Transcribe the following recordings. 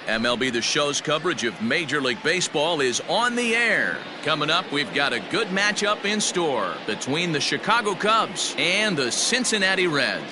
MLBThe Show's coverage of Major League Baseball is on the air. Coming up, we've got a good matchup in store between the Chicago Cubs and the Cincinnati Reds.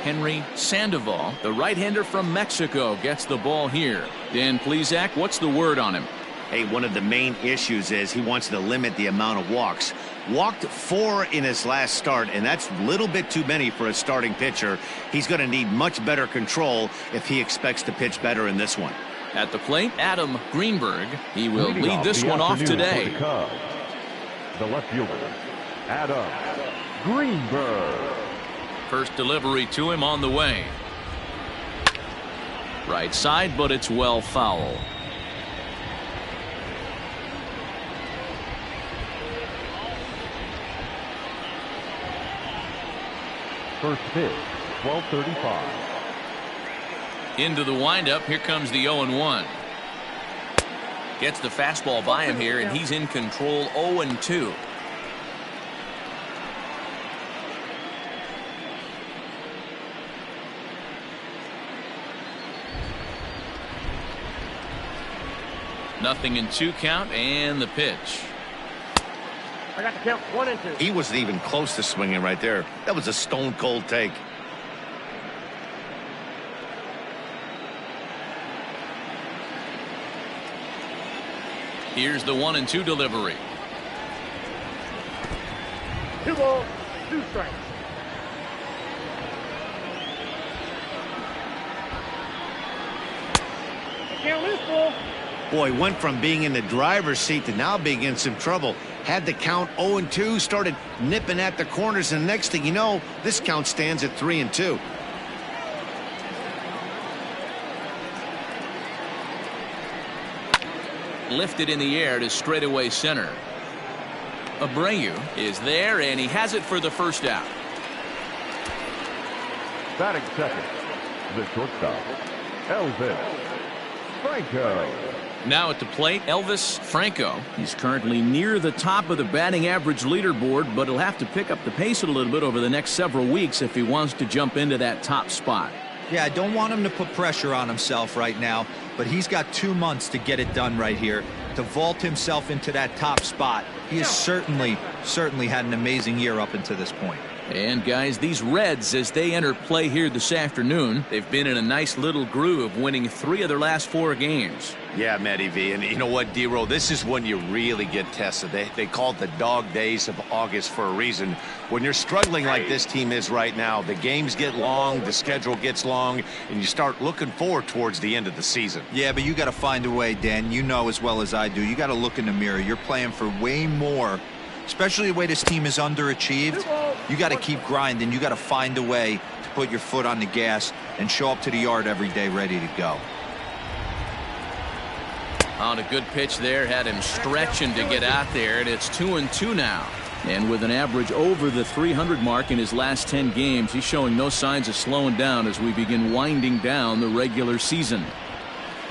Henry Sandoval, the right-hander from Mexico, gets the ball here. Dan Plesac, what's the word on him? Hey, one of the main issues is he wants to limit the amount of walks. Walked 4 in his last start, and that's a little bit too many for a starting pitcher. He's going to need much better control if he expects to pitch better in this one. At the plate, Adam Greenberg. He will lead this one off today. The left fielder, Adam Greenberg. First delivery to him on the way. Right side, but it's well foul. First pitch, 12:35. Into the windup. Here comes the 0-1. Gets the fastball by him here, and he's in control. 0-2. Nothing in 2 count, and the pitch. I got to count 1 and 2. He wasn't even close to swinging right there. That was a stone cold take. Here's the 1-2 delivery. 2 balls, 2 strikes. Count this ball. Boy, went from being in the driver's seat to now being in some trouble. Had the count 0-2, started nipping at the corners, and the next thing you know, this count stands at 3-2. Lifted in the air to straightaway center. Abreu is there, and he has it for the first out. Batting second, the shortstop, Elvis Franco. Now at the plate, Elvis Franco. He's currently near the top of the batting average leaderboard, but he'll have to pick up the pace a little bit over the next several weeks if he wants to jump into that top spot. Yeah, I don't want him to put pressure on himself right now, but he's got 2 months to get it done right here, to vault himself into that top spot. He has certainly had an amazing year up until this point. And guys, these Reds, as they enter play here this afternoon, they've been in a nice little groove, winning 3 of their last 4 games. Yeah, MLBThe, and you know what, D-Row, this is when you really get tested. They call it the dog days of August for a reason. When you're struggling like this team is right now, the games get long, the schedule gets long, and you start looking forward towards the end of the season. Yeah, but you got to find a way, Dan. You know as well as I do. You got to look in the mirror. You're playing for way more, especially the way this team is underachieved. You got to keep grinding. You got to find a way to put your foot on the gas and show up to the yard every day ready to go. On a good pitch there, had him stretching to get out there, and it's 2-2 now. And with an average over the 300 mark in his last 10 games, he's showing no signs of slowing down as we begin winding down the regular season.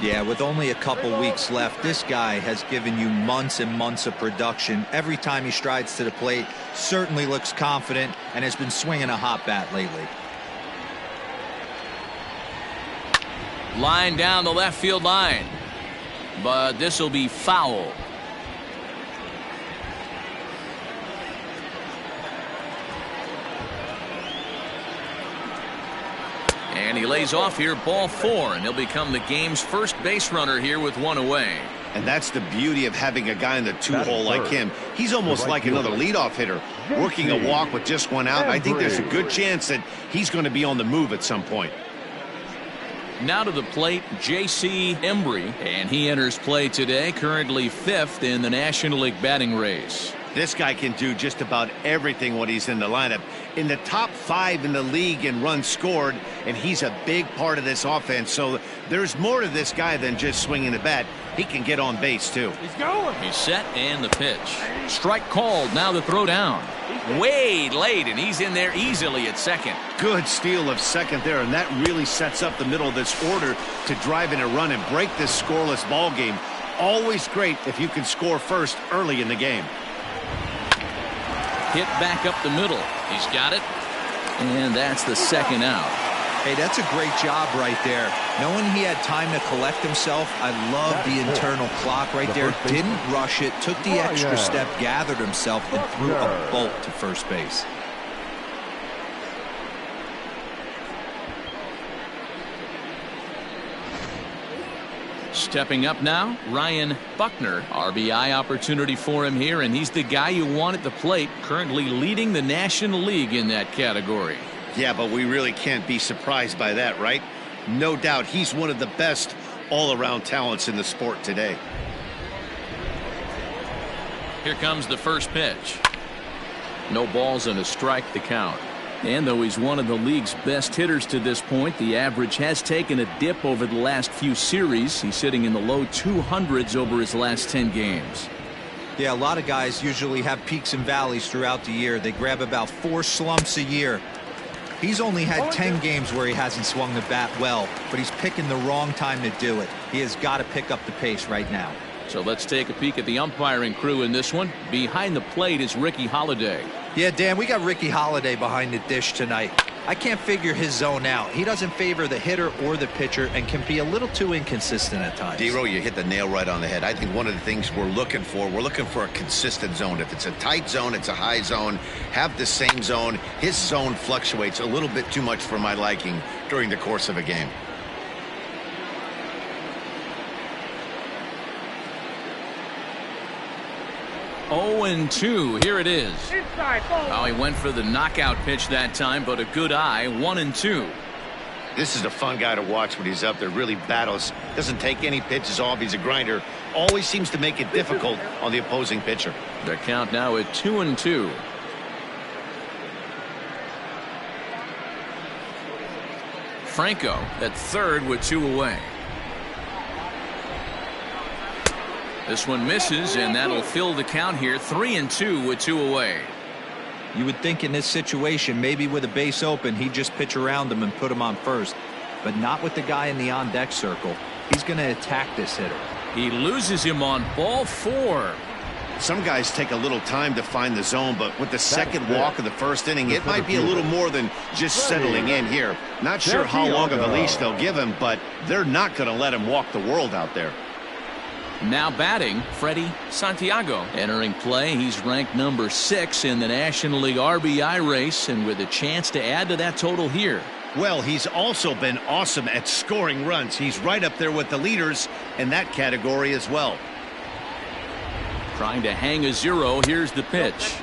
Yeah, with only a couple weeks left, this guy has given you months and months of production. Every time he strides to the plate, certainly looks confident and has been swinging a hot bat lately. Line down the left field line, but this will be foul. And he lays off here, ball 4, and he'll become the game's first base runner here with 1 away. And that's the beauty of having a guy in the 2-hole like him. He's almost like another leadoff hitter, working a walk with just 1 out. I think there's a good chance that he's going to be on the move at some point. Now to the plate, J.C. Embry, and he enters play today, currently 5th in the National League batting race. This guy can do just about everything when he's in the lineup. In the top 5 in the league in runs scored, and he's a big part of this offense. So there's more to this guy than just swinging the bat. He can get on base, too. He's going. He's set, and the pitch. Strike called. Now the throw down. Way late, and he's in there easily at second. Good steal of second there, and that really sets up the middle of this order to drive in a run and break this scoreless ball game. always great if you can score first early in the game. Hit back up the middle. He's got it. And that's the second out. Hey, that's a great job right there. Knowing he had time to collect himself, I love the internal clock right there. Didn't rush it, took the extra step, gathered himself, and threw a bolt to first base. Stepping up now, Ryan Buckner. RBI opportunity for him here, and he's the guy you want at the plate, currently leading the National League in that category. Yeah, but we really can't be surprised by that, right? No doubt he's one of the best all-around talents in the sport today. Here comes the first pitch. No balls and a strike to count. And though he's one of the league's best hitters to this point, the average has taken a dip over the last few series. He's sitting in the low 200s over his last 10 games. Yeah, a lot of guys usually have peaks and valleys throughout the year. They grab about 4 slumps a year. He's only had 10 games where he hasn't swung the bat well, but he's picking the wrong time to do it. He has got to pick up the pace right now. So let's take a peek at the umpiring crew in this one. Behind the plate is Ricky Holiday. Yeah, Dan, we got Ricky Holiday behind the dish tonight. I can't figure his zone out. He doesn't favor the hitter or the pitcher and can be a little too inconsistent at times. D-Row, you hit the nail right on the head. I think one of the things we're looking for a consistent zone. If it's a tight zone, it's a high zone. Have the same zone. His zone fluctuates a little bit too much for my liking during the course of a game. Oh, 0-2. Here it is. Inside ball. Oh, he went for the knockout pitch that time, but a good eye. 1-2. This is a fun guy to watch when he's up there. Really battles. Doesn't take any pitches off. He's a grinder. Always seems to make it difficult on the opposing pitcher. The count now at 2-2. Franco at third with 2 away. This one misses, and that'll fill the count here. 3-2 with 2 away. You would think in this situation, maybe with a base open, he'd just pitch around him and put him on first. But not with the guy in the on-deck circle. He's going to attack this hitter. He loses him on ball 4. Some guys take a little time to find the zone, but with the second walk of the first inning, it might be a little more than just settling in here. Not sure how long of a leash they'll give him, but they're not going to let him walk the world out there. Now batting, Freddie Santiago. Entering play, he's ranked number 6 in the National League RBI race, and with a chance to add to that total here. Well, he's also been awesome at scoring runs. He's right up there with the leaders in that category as well. Trying to hang a 0. Here's the pitch.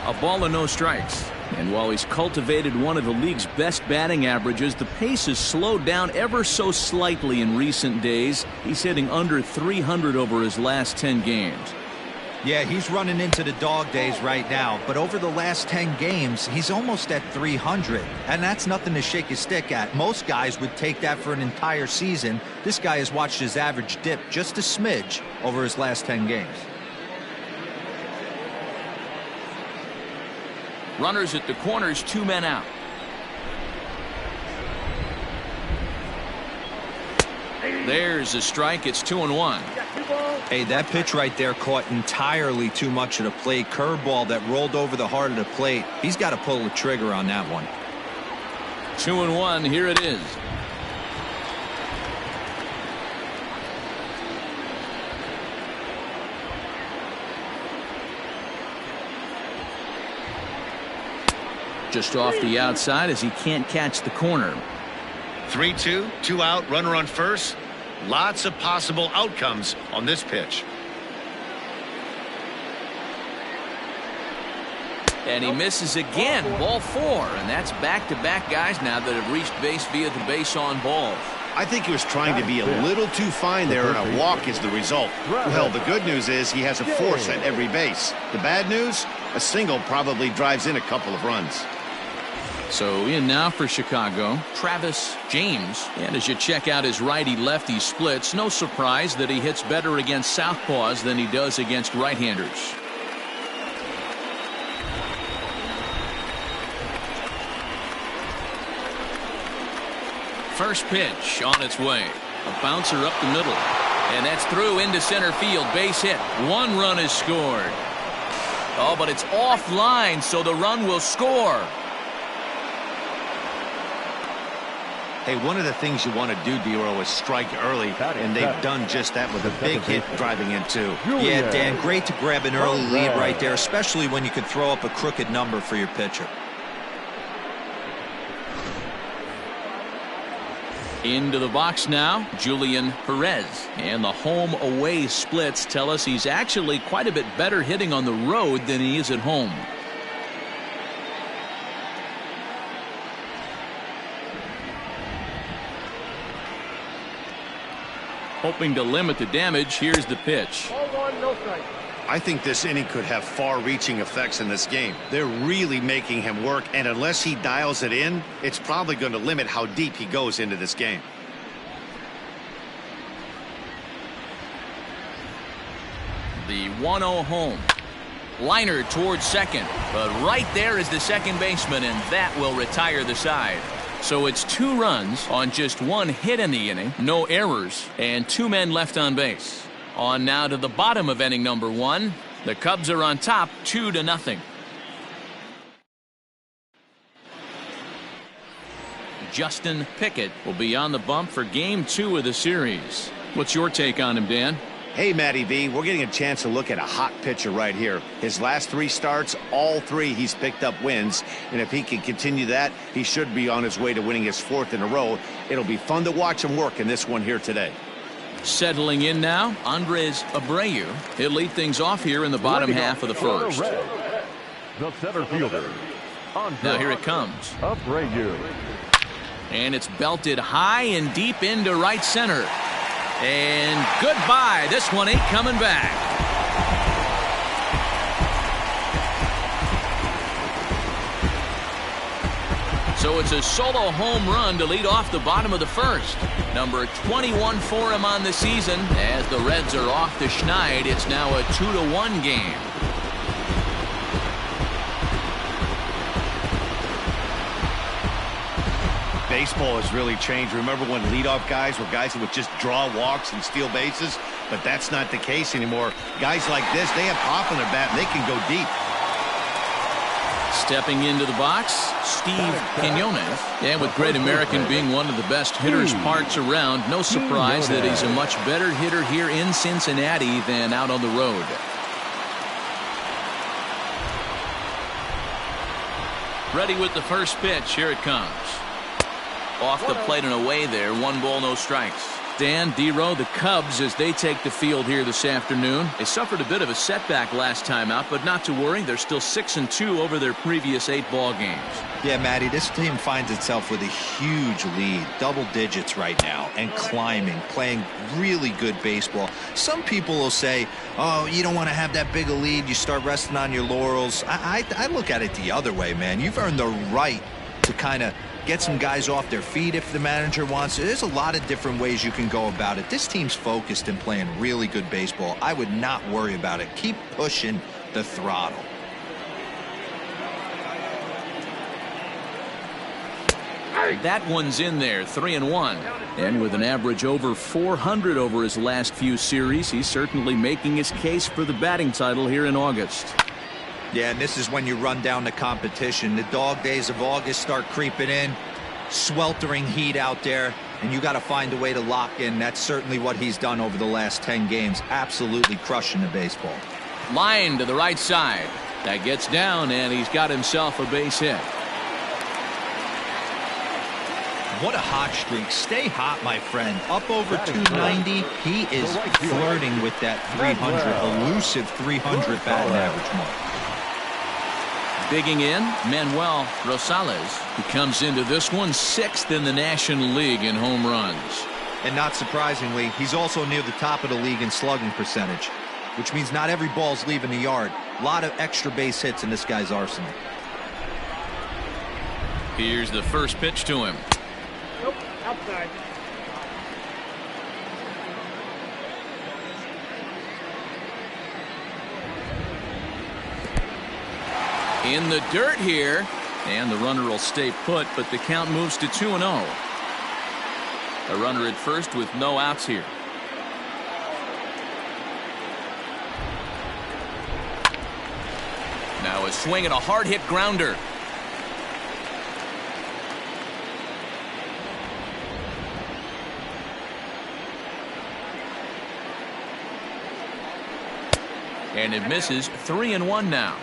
A ball and no strikes. And while he's cultivated one of the league's best batting averages, the pace has slowed down ever so slightly in recent days. He's hitting under 300 over his last 10 games. Yeah, he's running into the dog days right now, but over the last 10 games, he's almost at 300, and that's nothing to shake his stick at. Most guys would take that for an entire season. This guy has watched his average dip just a smidge over his last 10 games. Runners at the corners, 2 men out. There's a strike. It's 2-1. Hey, that pitch right there caught entirely too much of the plate. Curveball that rolled over the heart of the plate. He's got to pull the trigger on that one. 2-1. Here it is. Just off the outside as he can't catch the corner. 3-2, 2 out, runner on first. Lots of possible outcomes on this pitch. And he misses again. Ball 4. And that's back-to-back guys now that have reached base via the base on balls. I think he was trying to be a little too fine there, and a walk is the result. Well, the good news is he has a force at every base. The bad news, a single probably drives in a couple of runs. So in now for Chicago, Travis James. And as you check out his righty-lefty splits, no surprise that he hits better against southpaws than he does against right-handers. First pitch on its way. A bouncer up the middle. And that's through into center field. Base hit. 1 run is scored. Oh, but it's offline, so the run will score. Hey, one of the things you want to do, Dero, is strike early, and they've done just that with a big hit driving in 2. Yeah, Dan, great to grab an early lead right there, especially when you can throw up a crooked number for your pitcher. Into the box now, Julian Perez. And the home-away splits tell us he's actually quite a bit better hitting on the road than he is at home. Hoping to limit the damage, here's the pitch. Ball 1, no strike. I think this inning could have far-reaching effects in this game. They're really making him work, and unless he dials it in, it's probably going to limit how deep he goes into this game. The 1-0 home. Liner towards second, but right there is the second baseman, and that will retire the side. So it's 2 runs on just 1 hit in the inning, no errors, and 2 men left on base. On now to the bottom of inning number 1. The Cubs are on top 2-0. Justin Pickett will be on the bump for game 2 of the series. What's your take on him, Dan? Hey, Matty V, we're getting a chance to look at a hot pitcher right here. His last 3 starts, all 3 he's picked up wins. And if he can continue that, he should be on his way to winning his 4th in a row. It'll be fun to watch him work in this one here today. Settling in now, Andres Abreu. He'll lead things off here in the bottom half of the first. The center fielder. Now here it comes. Abreu. And it's belted high and deep into right center. And goodbye. This one ain't coming back. So it's a solo home run to lead off the bottom of the first. Number 21 for him on the season. As the Reds are off the schneid, it's now a 2-1 game. Baseball has really changed. Remember when leadoff guys were guys that would just draw walks and steal bases? But that's not the case anymore. Guys like this, they have pop in their bat, and they can go deep. Stepping into the box, Steve Quinones. And with Great American being one of the best hitters parts around, no surprise that he's a much better hitter here in Cincinnati than out on the road. Ready with the first pitch. Here it comes. Off the plate and away there. 1 ball, no strikes. Dan, Dero, the Cubs, as they take the field here this afternoon. They suffered a bit of a setback last time out, but not to worry. They're still 6-2 over their previous 8 ball games. Yeah, Matty, this team finds itself with a huge lead, double digits right now, and climbing, playing really good baseball. Some people will say, oh, you don't want to have that big a lead. You start resting on your laurels. I look at it the other way, man. You've earned the right to kind of get some guys off their feet if the manager wants to. There's a lot of different ways you can go about it. This team's focused and playing really good baseball. I would not worry about it. Keep pushing the throttle. That one's in there, 3-1. And with an average over 400 over his last few series, he's certainly making his case for the batting title here in August. Yeah, and this is when you run down the competition. The dog days of August start creeping in. Sweltering heat out there, and you got to find a way to lock in. That's certainly what he's done over the last 10 games. Absolutely crushing the baseball. Line to the right side. That gets down, and he's got himself a base hit. What a hot streak. Stay hot, my friend. Up over 290. He is flirting with that 300, elusive 300 batting average mark. Digging in, Manuel Rosales, who comes into this one 6th in the National League in home runs. And not surprisingly, he's also near the top of the league in slugging percentage, which means not every ball's leaving the yard. A lot of extra base hits in this guy's arsenal. Here's the first pitch to him. Nope, outside. In the dirt here, and the runner will stay put, but the count moves to 2-0. A runner at first with no outs here. Now a swing and a hard hit grounder. And it misses. 3-1 now.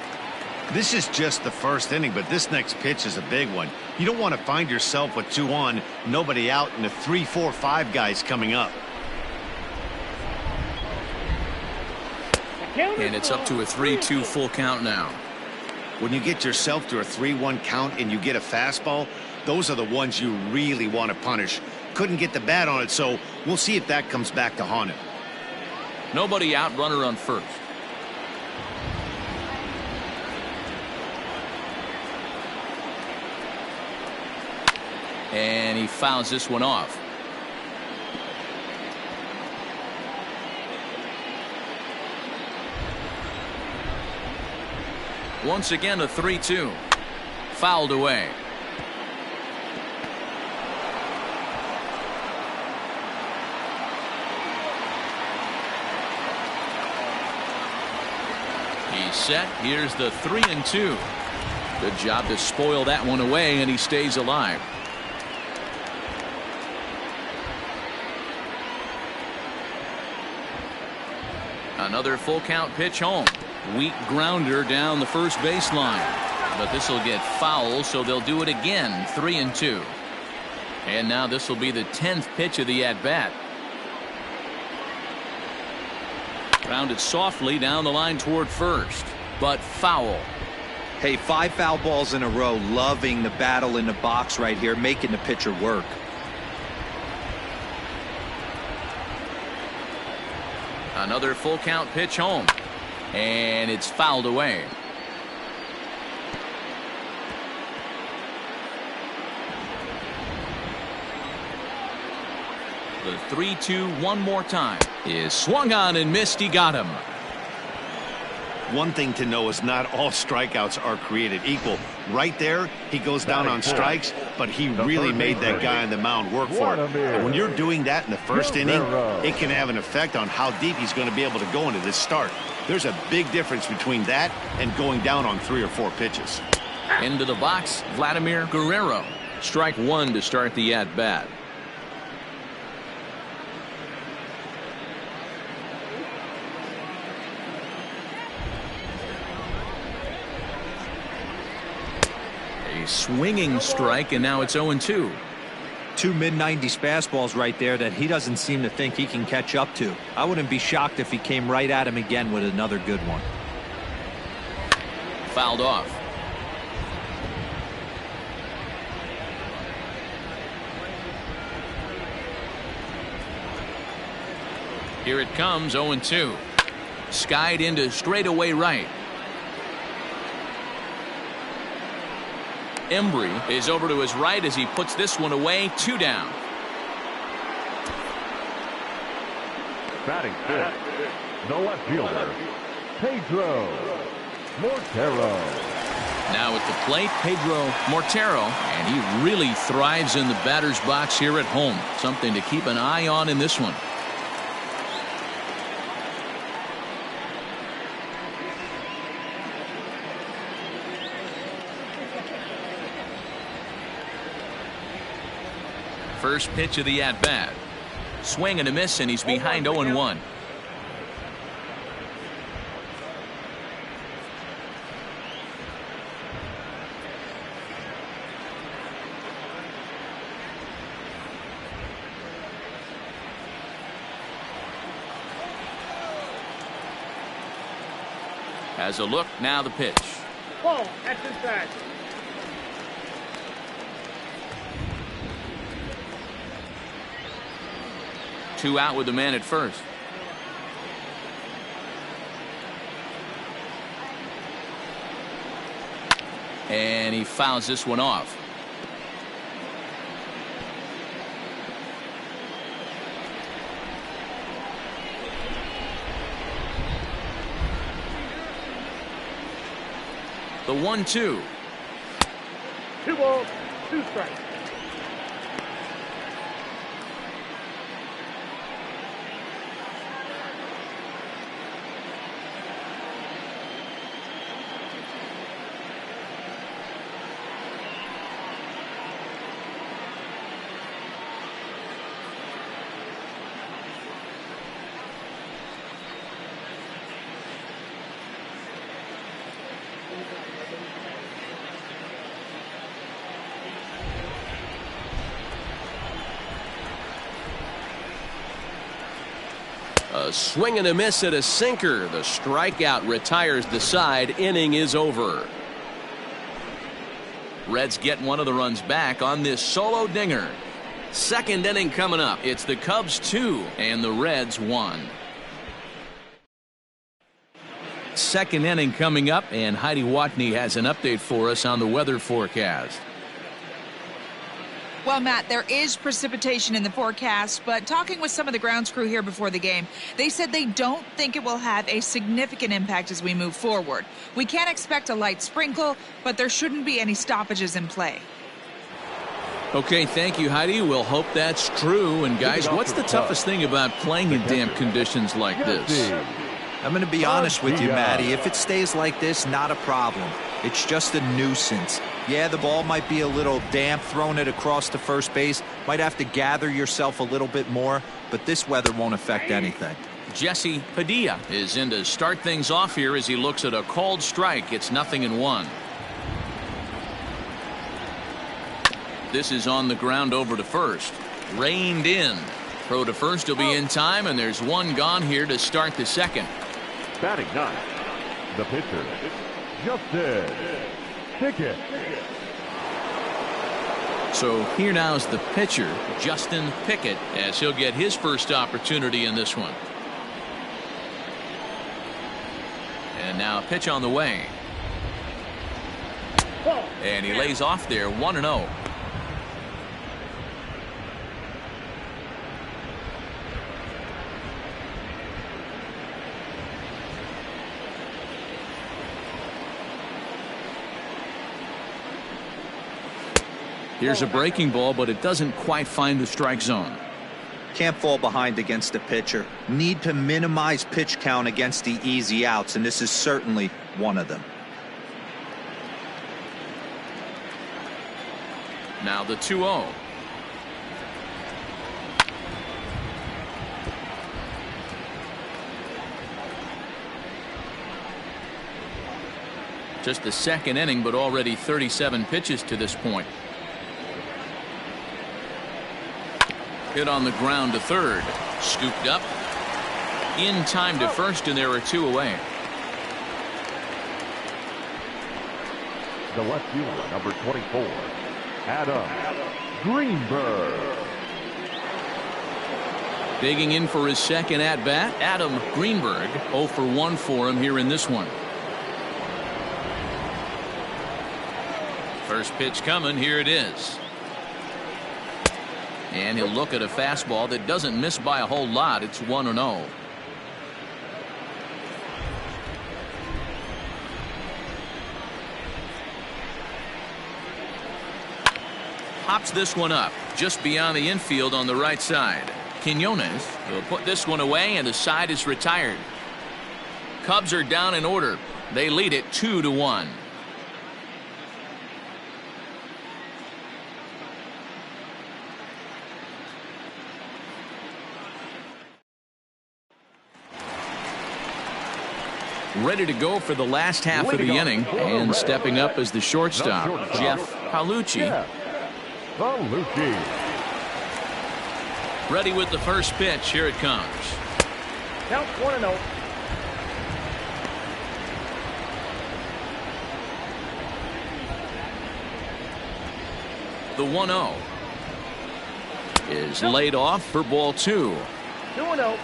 This is just the first inning, but this next pitch is a big one. You don't want to find yourself with 2 on, nobody out, and the 3, 4, 5 guys coming up. And it's up to a 3-2 full count now. When you get yourself to a 3-1 count and you get a fastball, those are the ones you really want to punish. Couldn't get the bat on it, so we'll see if that comes back to haunt him. Nobody out, runner on first. And he fouls this one off. Once again a 3-2. Fouled away. He's set. Here's the 3-2. Good job to spoil that one away, and he stays alive. Another full count pitch home. Weak grounder down the first baseline. But this will get foul, so they'll do it again. 3-2. And now this will be the 10th pitch of the at-bat. Grounded softly down the line toward first. But foul. Hey, 5 foul balls in a row. Loving the battle in the box right here, making the pitcher work. Another full count pitch home. And it's fouled away. The 3-2 one more time is swung on and missed. He got him. One thing to know is not all strikeouts are created equal. Right there, he goes down on strikes, but he really made that guy on the mound work for it. And when you're doing that in the first inning, it can have an effect on how deep he's going to be able to go into this start. There's a big difference between that and going down on 3 or 4 pitches. Into the box, Vladimir Guerrero. Strike 1 to start the at-bat. A swinging strike, and now it's 0-2. 2 mid-90s fastballs right there that he doesn't seem to think he can catch up to. I wouldn't be shocked if he came right at him again with another good one. Fouled off. Here it comes, 0-2. Skied into straightaway right. Embry is over to his right as he puts this one away. 2 down. Batting fifth, the left fielder, Pedro Mortero. Now at the plate, Pedro Mortero, and he really thrives in the batter's box here at home. Something to keep an eye on in this one. First pitch of the at-bat. Swing and a miss, and he's behind 0-1. Has a look, now the pitch. Ball, that's inside. Two out with the man at first. And he fouls this one off. The 1-2. 2 balls, 2 strikes. A swing and a miss at a sinker. The strikeout retires the side. Inning is over. Reds get one of the runs back on this solo dinger. Second inning coming up. It's the Cubs 2 and the Reds 1. Second inning coming up, and Heidi Watney has an update for us on the weather forecast. Well, Matt, there is precipitation in the forecast, but talking with some of the grounds crew here before the game, they said they don't think it will have a significant impact as we move forward. We can expect a light sprinkle, but there shouldn't be any stoppages in play. Okay, thank you, Heidi. We'll hope that's true. And guys, what's the toughest thing about playing in damp conditions like this? I'm going to be honest with you, Matty. If it stays like this, not a problem. It's just a nuisance. Yeah, the ball might be a little damp, throwing it across to first base. Might have to gather yourself a little bit more, but this weather won't affect anything. Jesse Padilla is in to start things off here as he looks at a called strike. It's 0-1. This is on the ground over to first. Reined in. Throw to first will be in time, and there's one gone here to start the second. Batting ninth, the pitcher, Justin Pickett. So here now is the pitcher, Justin Pickett, as he'll get his first opportunity in this one. And now a pitch on the way. And he lays off there, 1-0. Here's a breaking ball, but it doesn't quite find the strike zone. Can't fall behind against the pitcher. Need to minimize pitch count against the easy outs, and this is certainly one of them. Now the 2-0. Just the second inning, but already 37 pitches to this point. Hit on the ground to third. Scooped up. In time to first, and there are two away. The left fielder, number 24, Adam Greenberg. Digging in for his second at-bat, Adam Greenberg. 0 for 1 for him here in this one. First pitch coming. Here it is. And he'll look at a fastball that doesn't miss by a whole lot. It's 1-0. Pops this one up just beyond the infield on the right side. Quinones will put this one away, and the side is retired. Cubs are down in order. They lead it 2-1. Ready to go for the last half of the inning, and stepping up as the shortstop, Jeff Palucci. Ready with the first pitch. Here it comes. Count 1-0. The 1-0 is laid off for ball 2. 2-0.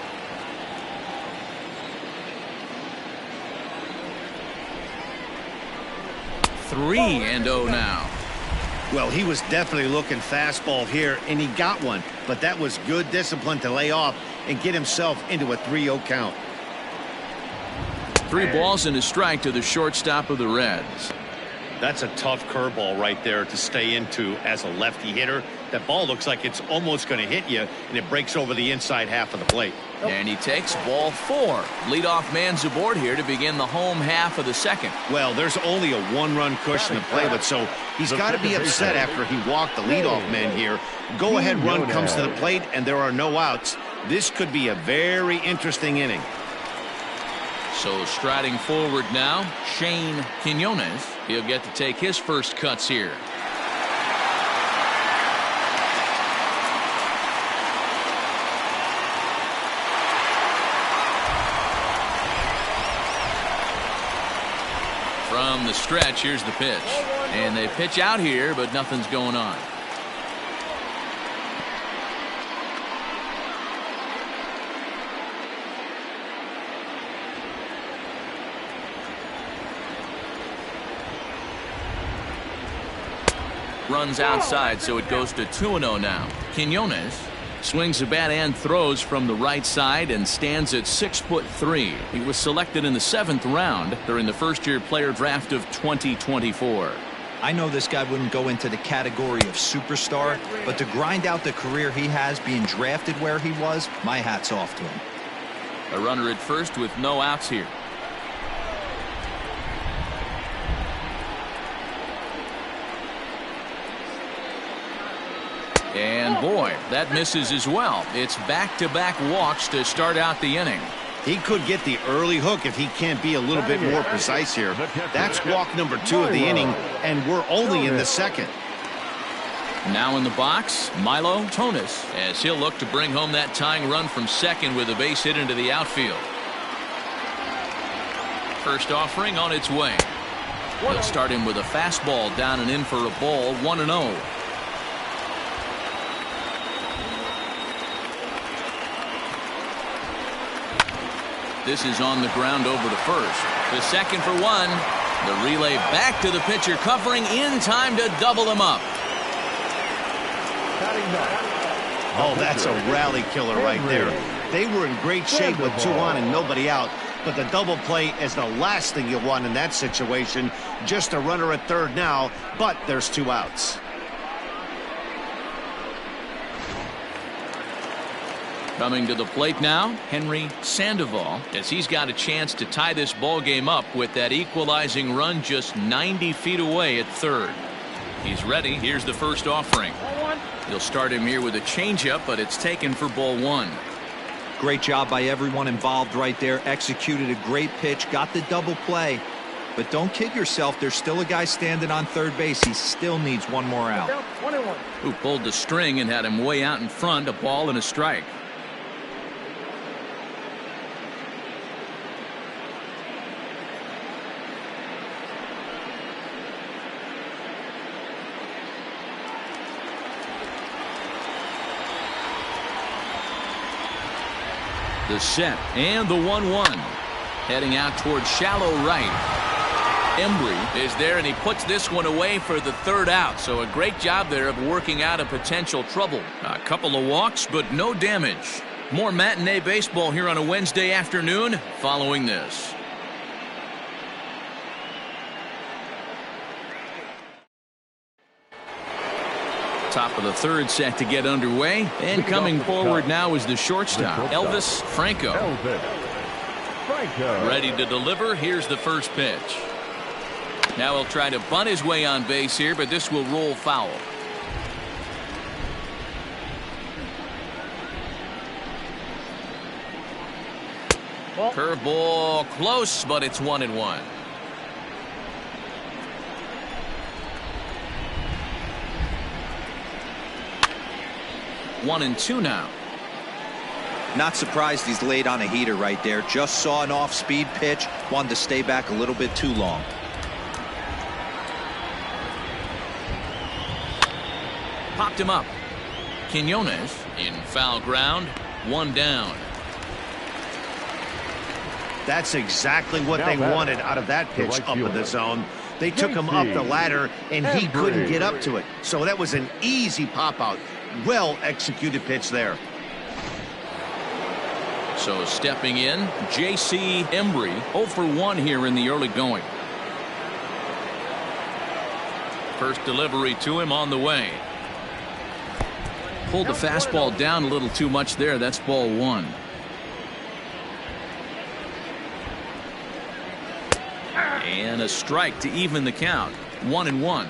Three and 0 now. Well, he was definitely looking fastball here, and he got one. But that was good discipline to lay off and get himself into a 3-0 count. 3 balls and a strike to the shortstop of the Reds. That's a tough curveball right there to stay into as a lefty hitter. That ball looks like it's almost going to hit you, and it breaks over the inside half of the plate. And he takes ball 4. Leadoff man's aboard here to begin the home half of the second. Well, there's only a 1-run cushion to play with, so he's got to be upset after he walked the leadoff man here. Go-ahead run comes to the plate, and there are no outs. This could be a very interesting inning. So striding forward now, Shane Quinones. He'll get to take his first cuts here. the stretch. Here's the pitch. And they pitch out here, but nothing's going on. Runs outside, so it goes to 2-0 now. Quinones swings the bat and throws from the right side and stands at 6'3". He was selected in the 7th round during the first-year player draft of 2024. I know this guy wouldn't go into the category of superstar, but to grind out the career he has being drafted where he was, my hat's off to him. A runner at first with no outs here. And boy, that misses as well. It's back-to-back walks to start out the inning. He could get the early hook if he can't be a little bit more precise here. That's walk number 2 of the inning, and we're only in the 2nd. Now in the box, Milo Tonis, as he'll look to bring home that tying run from second with a base hit into the outfield. First offering on its way. He'll start him with a fastball down and in for a ball, 1-0. This is on the ground over to first. The second for 1. The relay back to the pitcher, covering in time to double him up. Oh, that's a rally killer right there. They were in great shape with 2 on and nobody out, but the double play is the last thing you want in that situation. Just a runner at third now, but there's 2 outs. Coming to the plate now, Henry Sandoval, as he's got a chance to tie this ball game up with that equalizing run just 90 feet away at third. He's ready. Here's the first offering. He'll start him here with a changeup, but it's taken for ball 1. Great job by everyone involved right there. Executed a great pitch, got the double play. But don't kid yourself, there's still a guy standing on third base. He still needs one more out. Who pulled the string and had him way out in front, a ball and a strike. The set and the 1-1. Heading out towards shallow right. Embry is there, and he puts this one away for the 3rd out. So a great job there of working out a potential trouble. A couple of walks, but no damage. More matinee baseball here on a Wednesday afternoon following this. Top of the 3rd set to get underway, and coming forward now is the shortstop, Elvis Franco. Ready to deliver. Here's the first pitch. Now he'll try to bunt his way on base here, but this will roll foul. Curveball close, but it's 1-1. 1-2 now. Not surprised he's laid on a heater right there. Just saw an off-speed pitch. Wanted to stay back a little bit too long. Popped him up. Quinones in foul ground. 1 down. That's exactly what they wanted out of that pitch up in the zone. They took him up the ladder, and he couldn't get up to it. So that was an easy pop-out. Well-executed pitch there. So stepping in, J.C. Embry, 0 for 1 here in the early going. First delivery to him on the way. Pulled the fastball down a little too much there. That's ball 1. And a strike to even the count. 1-1.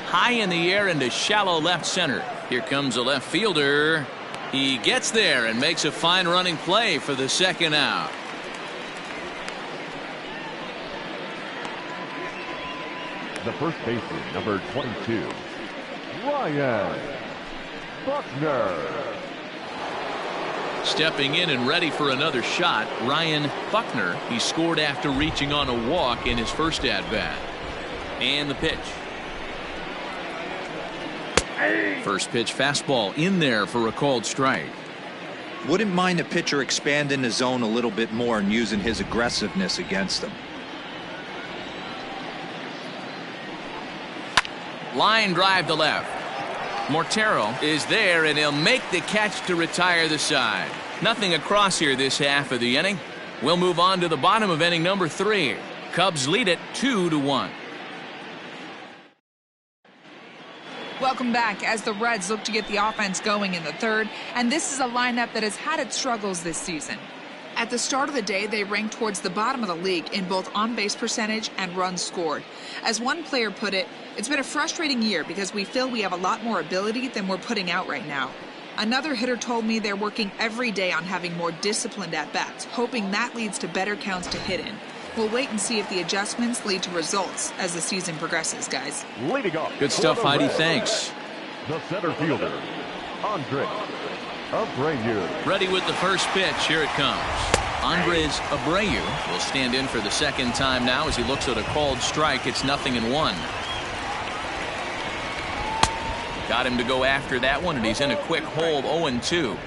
High in the air into shallow left center. Here comes a left fielder. He gets there and makes a fine running play for the 2nd out. The first baseman, number 22, Ryan. Buckner. Stepping in and ready for another shot, Ryan Buckner. He scored after reaching on a walk in his first at-bat. And the pitch. First pitch fastball in there for a called strike. Wouldn't mind a pitcher expanding the zone a little bit more and using his aggressiveness against them. Line drive to left. Mortero is there, and he'll make the catch to retire the side. Nothing across here this half of the inning. We'll move on to the bottom of inning number 3. Cubs lead it 2-1. Welcome back as the Reds look to get the offense going in the third, and this is a lineup that has had its struggles this season. At the start of the day, they ranked towards the bottom of the league in both on-base percentage and runs scored. As one player put it, it's been a frustrating year because we feel we have a lot more ability than we're putting out right now. Another hitter told me they're working every day on having more disciplined at-bats, hoping that leads to better counts to hit in. We'll wait and see if the adjustments lead to results as the season progresses, guys. Leading off. Good stuff, Heidi. Thanks. The center fielder, Andres Abreu. Ready with the first pitch. Here it comes. Andres Abreu will stand in for the second time now as he looks at a called strike. It's 0-1. Got him to go after that one, and he's in a quick hole, 0-2.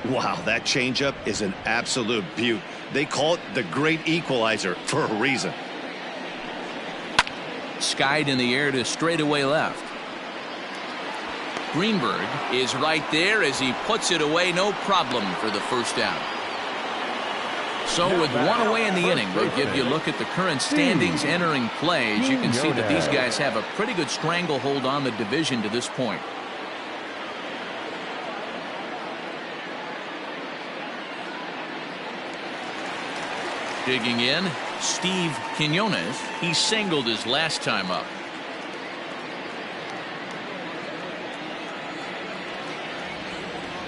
Wow, that changeup is an absolute beaut. They call it the great equalizer for a reason. Skied in the air to straightaway left. Greenberg is right there as he puts it away, no problem for the first out. So with one away in the inning, we'll give you a look at the current standings entering play. As you can see that these guys have a pretty good stranglehold on the division to this point. Digging in, Steve Quinones. He singled his last time up.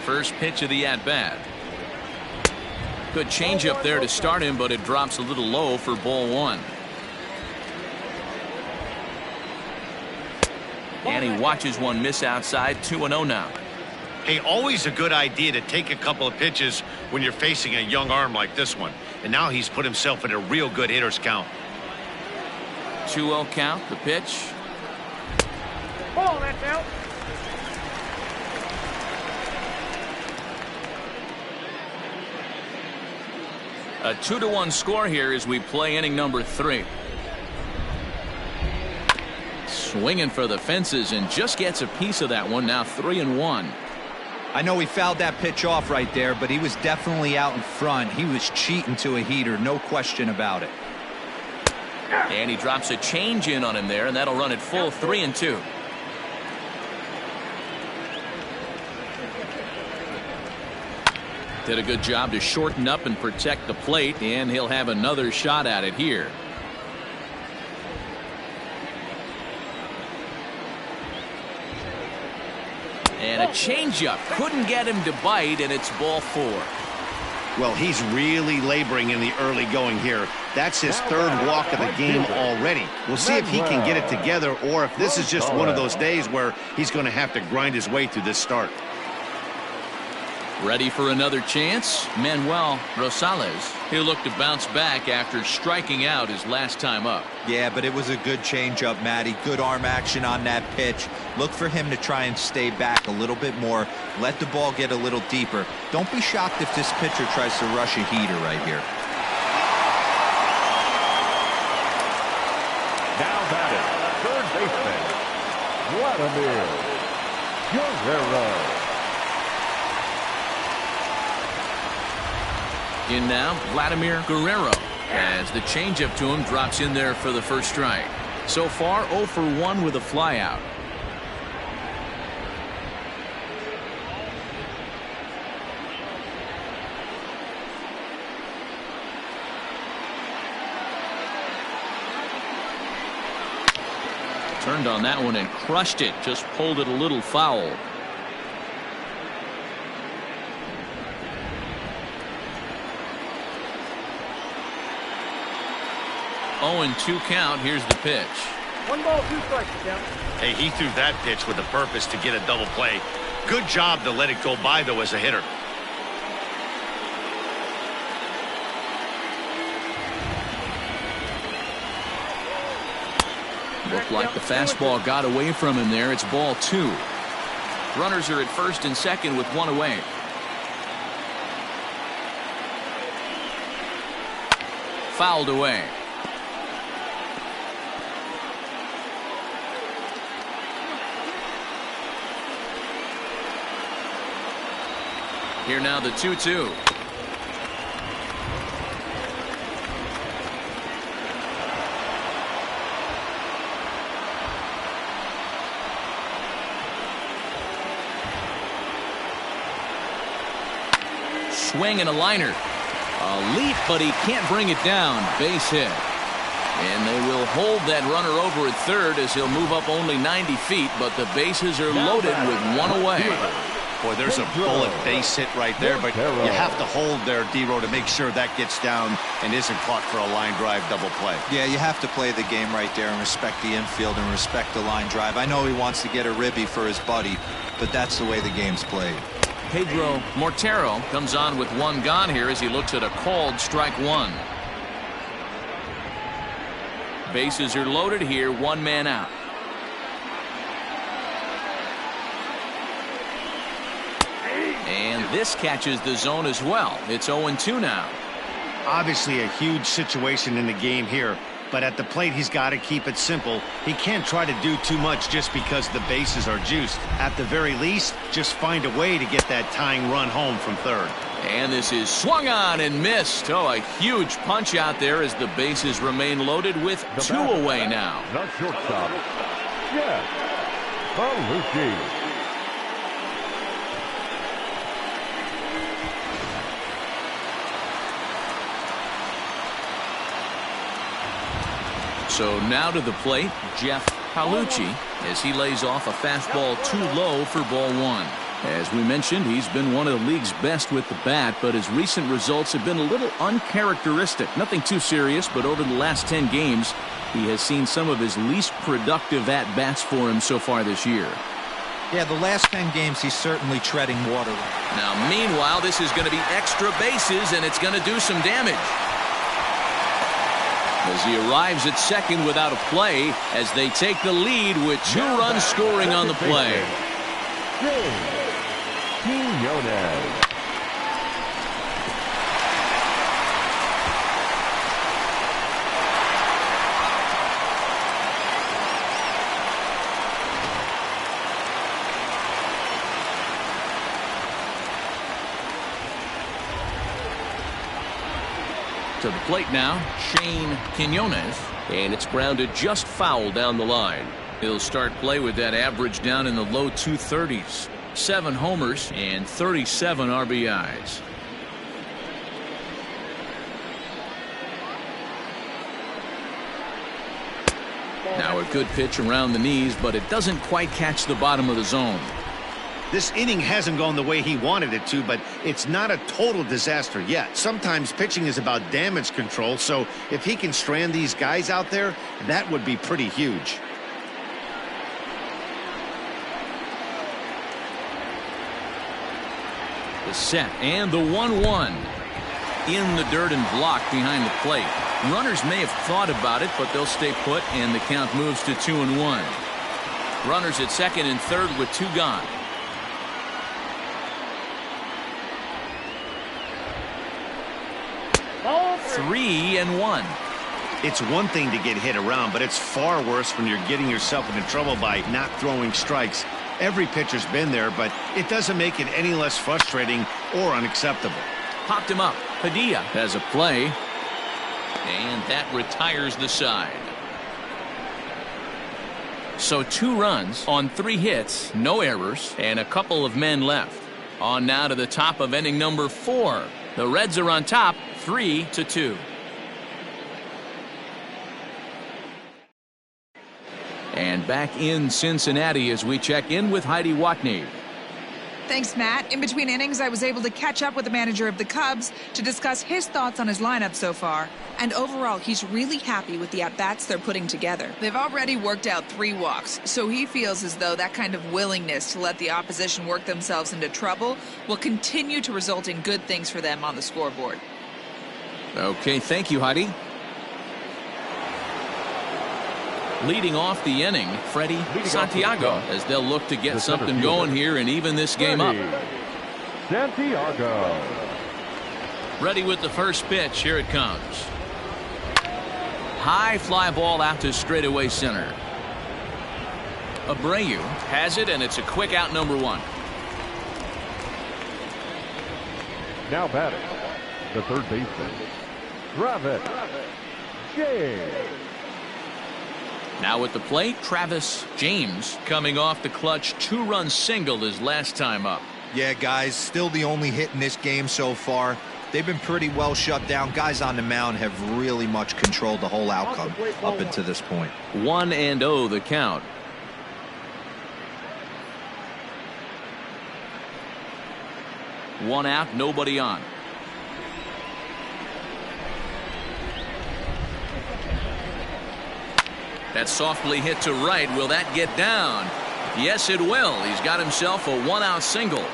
First pitch of the at-bat. Good changeup there to start him, but it drops a little low for ball 1. And he watches one miss outside. 2-0 now. Hey, always a good idea to take a couple of pitches when you're facing a young arm like this one. And now he's put himself in a real good hitter's count. 2-0 count. The pitch. Ball, that's out. A 2-1 score here as we play inning number 3. Swinging for the fences and just gets a piece of that one. Now 3-1. I know he fouled that pitch off right there, but he was definitely out in front. He was cheating to a heater, no question about it. And he drops a change in on him there, and that'll run it full 3-2. Did a good job to shorten up and protect the plate, and he'll have another shot at it here. And a changeup couldn't get him to bite, and it's ball 4. Well, he's really laboring in the early going here. That's his third walk of the game already. We'll see if he can get it together, or if this is just one of those days where he's going to have to grind his way through this start. Ready for another chance? Manuel Rosales. He'll look to bounce back after striking out his last time up. Yeah, but it was a good changeup, Matty. Good arm action on that pitch. Look for him to try and stay back a little bit more. Let the ball get a little deeper. Don't be shocked if this pitcher tries to rush a heater right here. Now batting, third baseman, Vladimir Guerrero. In now, Vladimir Guerrero, as the changeup to him drops in there for the first strike. So far, 0 for 1 with a flyout. Turned on that one and crushed it. Just pulled it a little foul. Oh, and 2 count. Here's the pitch. 1 ball, 2 strikes, count. Hey, he threw that pitch with a purpose to get a double play. Good job to let it go by, though, as a hitter. Looked like the fastball got away from him there. It's ball 2. Runners are at first and second with one away. Fouled away. Here now the 2-2. Swing and a liner. A leap, but he can't bring it down. Base hit. And they will hold that runner over at third as he'll move up only 90 feet, but the bases are loaded with one away. Boy, there's a bullet base hit right there, but you have to hold there, D-Row, to make sure that gets down and isn't caught for a line drive double play. Yeah, you have to play the game right there and respect the infield and respect the line drive. I know he wants to get a ribby for his buddy, but that's the way the game's played. Pedro Mortero comes on with one gone here as he looks at a called strike one. Bases are loaded here, one man out. And this catches the zone as well. It's 0-2 now. Obviously a huge situation in the game here, but at the plate he's got to keep it simple. He can't try to do too much just because the bases are juiced. At the very least, just find a way to get that tying run home from third. And this is swung on and missed. Oh, a huge punch out there as the bases remain loaded with two away now. The shortstop, yes, Palucci. So now to the plate, Jeff Palucci, as he lays off a fastball too low for ball one. As we mentioned, he's been one of the league's best with the bat, but his recent results have been a little uncharacteristic. Nothing too serious, but over the last 10 games, he has seen some of his least productive at-bats for him so far this year. Yeah, the last 10 games, he's certainly treading water. Now, meanwhile, this is going to be extra bases, and it's going to do some damage. As he arrives at second without a play as they take the lead with 2 runs scoring on the play. To the plate now, Shane Quinones, and it's grounded just foul down the line. He'll start play with that average down in the low 230s. 7 homers and 37 RBIs. Now a good pitch around the knees, but it doesn't quite catch the bottom of the zone. This inning hasn't gone the way he wanted it to, but it's not a total disaster yet. Sometimes pitching is about damage control, so if he can strand these guys out there, that would be pretty huge. The set and the 1-1 in the dirt and blocked behind the plate. Runners may have thought about it, but they'll stay put, and the count moves to 2-1. Runners at second and third with 2 gone. Ball 3-1. It's one thing to get hit around, but it's far worse when you're getting yourself into trouble by not throwing strikes. Every pitcher's been there, but it doesn't make it any less frustrating or unacceptable. Popped him up. Padilla has a play, and that retires the side. So 2 runs on 3 hits, no errors, and a couple of men left. On now to the top of inning number 4. The Reds are on top, 3-2. And back in Cincinnati as we check in with Heidi Watney. Thanks, Matt. In between innings, I was able to catch up with the manager of the Cubs to discuss his thoughts on his lineup so far. And overall, he's really happy with the at-bats they're putting together. They've already worked out 3 walks, so he feels as though that kind of willingness to let the opposition work themselves into trouble will continue to result in good things for them on the scoreboard. Okay, thank you, Heidi. Leading off the inning, Freddie Santiago, as they'll look to get something going here and even this game up. Santiago. Ready with the first pitch. Here it comes. High fly ball out to straightaway center. Abreu has it, and it's a quick out, number 1. Now batting, the third baseman, Travis James. Now at the plate, Travis James coming off the clutch 2-run single his last time up. Yeah, guys, still the only hit in this game so far. They've been pretty well shut down. Guys on the mound have really much controlled the whole outcome up until this point. 1-0 the count. One out, nobody on. That's softly hit to right. Will that get down? Yes, it will. He's got himself a 1-out single.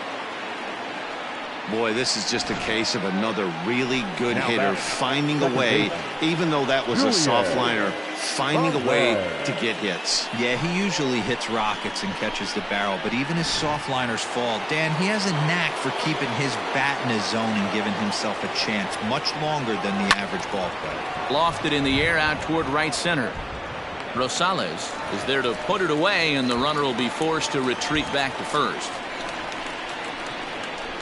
Boy, this is just a case of another really good hitter finding a way, even though that was a soft liner, finding a way to get hits. Yeah, he usually hits rockets and catches the barrel, but even his soft liners fall. Dan, he has a knack for keeping his bat in his zone and giving himself a chance much longer than the average ball player. Lofted in the air out toward right center. Rosales is there to put it away, and the runner will be forced to retreat back to first.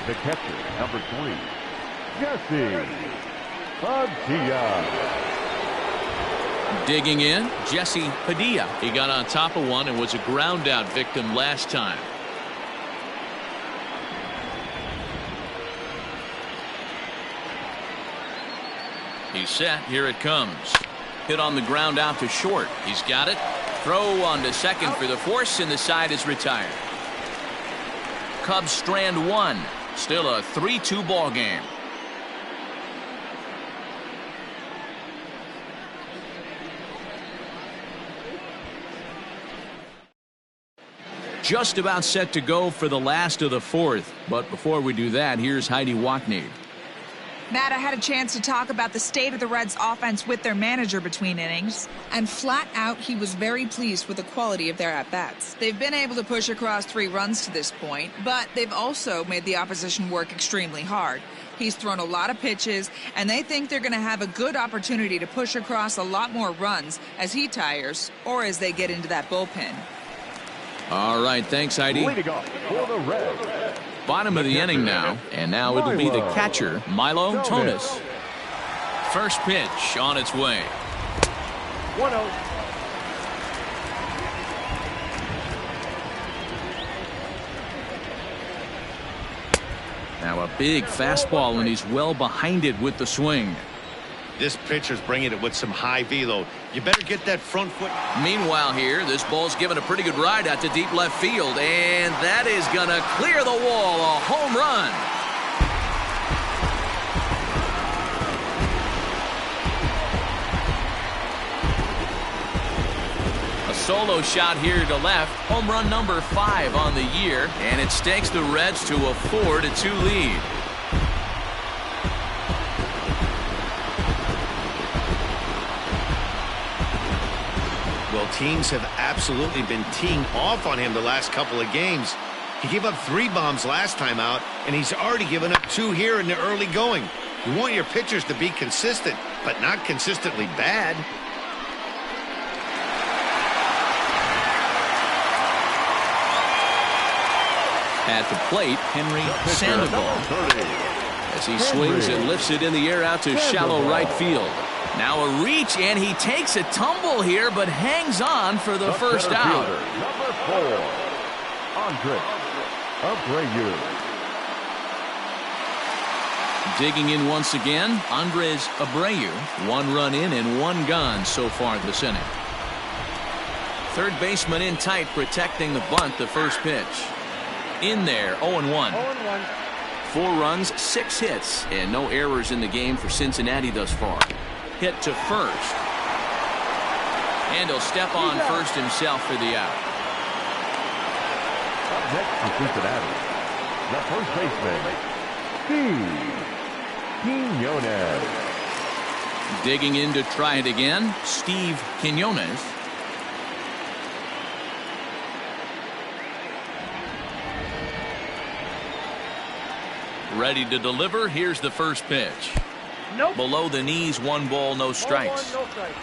The catcher, number 3, Jesse Padilla. Digging in, Jesse Padilla. He got on top of one and was a ground out victim last time. He's set. Here it comes. Hit on the ground out to short. He's got it. Throw on to second for the force, and the side is retired. Cubs strand 1. Still a 3-2 ball game. Just about set to go for the last of the 4th. But before we do that, here's Heidi Wackney. Matt, I had a chance to talk about the state of the Reds offense with their manager between innings, and flat out he was very pleased with the quality of their at-bats. They've been able to push across 3 runs to this point, but they've also made the opposition work extremely hard. He's thrown a lot of pitches, and they think they're going to have a good opportunity to push across a lot more runs as he tires or as they get into that bullpen. All right, thanks, Heidi. Leading off for the Reds. Bottom of the inning now, and now it'll be the catcher, Milo Tonis. First pitch on its way. 1-0. Now a big fastball, and he's well behind it with the swing. This pitcher's bringing it with some high velo. You better get that front foot. Meanwhile here, this ball's given a pretty good ride out to deep left field, and that is going to clear the wall. A home run. A solo shot here to left. Home run number 5 on the year, and it stakes the Reds to a 4-2 lead. Well, teams have absolutely been teeing off on him the last couple of games. He gave up 3 bombs last time out, and he's already given up 2 here in the early going. You want your pitchers to be consistent, but not consistently bad. At the plate, Henry Sandoval. As he swings and lifts it in the air out to shallow right field. Now a reach, and he takes a tumble here, but hangs on for the first out. Number 4, Abreu. Digging in once again, Andres Abreu. 1 run in and 1 gone so far this inning. Third baseman in tight, protecting the bunt, the first pitch. In there, 0-1. 0-1. 4 runs, 6 hits, and no errors in the game for Cincinnati thus far. Hit to first. And he'll step on first himself for the out. Up next for Cincinnati, the first baseman, Steve Quiñones. Digging in to try it again, Steve Quiñones. Ready to deliver. Here's the first pitch. Nope. Below the knees, 1 ball, no strikes. 0-1, no strikes.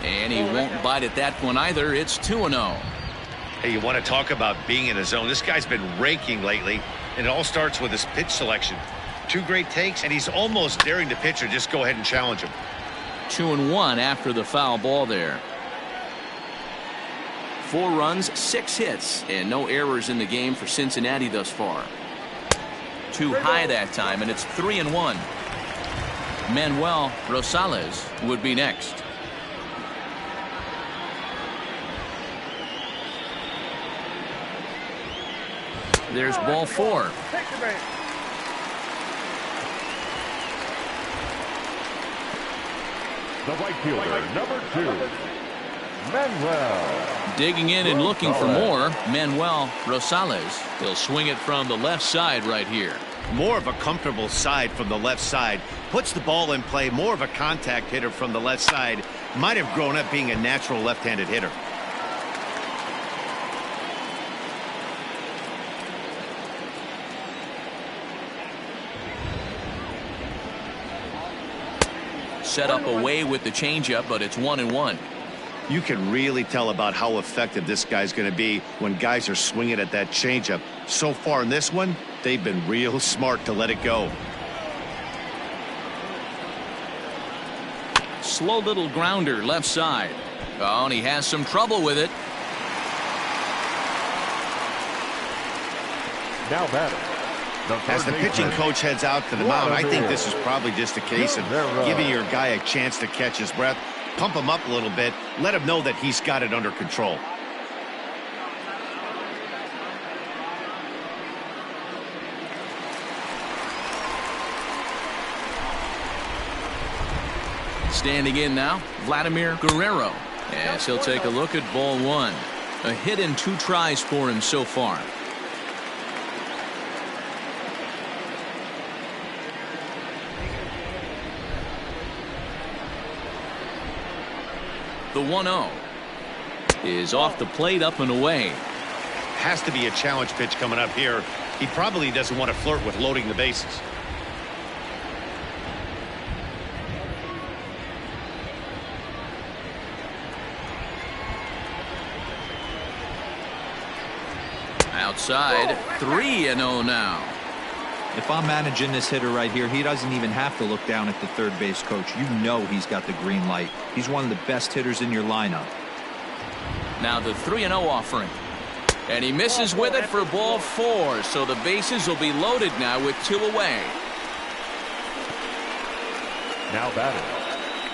And he won't bite at that one either. It's 2-0. Hey, you want to talk about being in a zone? This guy's been raking lately, and it all starts with his pitch selection. 2 great takes, and he's almost daring the pitcher just go ahead and challenge him. 2-1 after the foul ball there. 4 runs, 6 hits, and no errors in the game for Cincinnati thus far. Too high that time, and it's 3-1. Manuel Rosales would be next. There's ball 4. Take the break. The right fielder, number 2, Manuel. Digging in and looking for more, Manuel Rosales. He'll swing it from the left side right here. More of a comfortable side from the left side. Puts the ball in play. More of a contact hitter from the left side. Might have grown up being a natural left-handed hitter. Set up away with the changeup, but it's 1-1. You can really tell about how effective this guy's going to be when guys are swinging at that changeup. So far in this one, they've been real smart to let it go. Slow little grounder left side. Oh, and he has some trouble with it. Now batting. As the pitching coach heads out to the mound, I think this is probably just a case of giving your guy a chance to catch his breath, pump him up a little bit, let him know that he's got it under control. Standing in now, Vladimir Guerrero. Yes, he'll take a look at ball 1. A hit and 2 tries for him so far. The 1-0 is off the plate, up and away. Has to be a challenge pitch coming up here. He probably doesn't want to flirt with loading the bases. Outside, 3-0 now. If I'm managing this hitter right here, he doesn't even have to look down at the third base coach. You know he's got the green light. He's one of the best hitters in your lineup. Now the 3-0 offering. And he misses with it for ball 4. So the bases will be loaded now with 2 away. Now batting.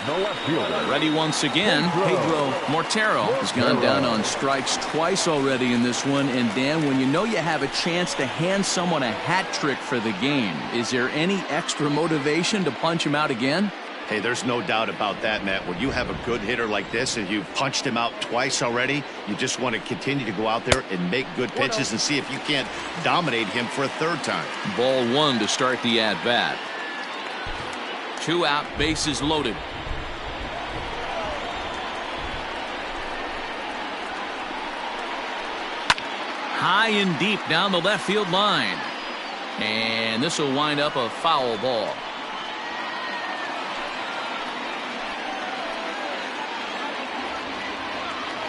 The left fielder. Ready once again, Pedro Mortero has gone down on strikes twice already in this one. And Dan, when you know you have a chance to hand someone a hat trick for the game, is there any extra motivation to punch him out again? Hey, there's no doubt about that, Matt. When you have a good hitter like this and you've punched him out twice already, you just want to continue to go out there and make good pitches and see if you can't dominate him for a 3rd time. Ball 1 to start the at-bat. 2 out, bases loaded. High and deep down the left field line. And this will wind up a foul ball.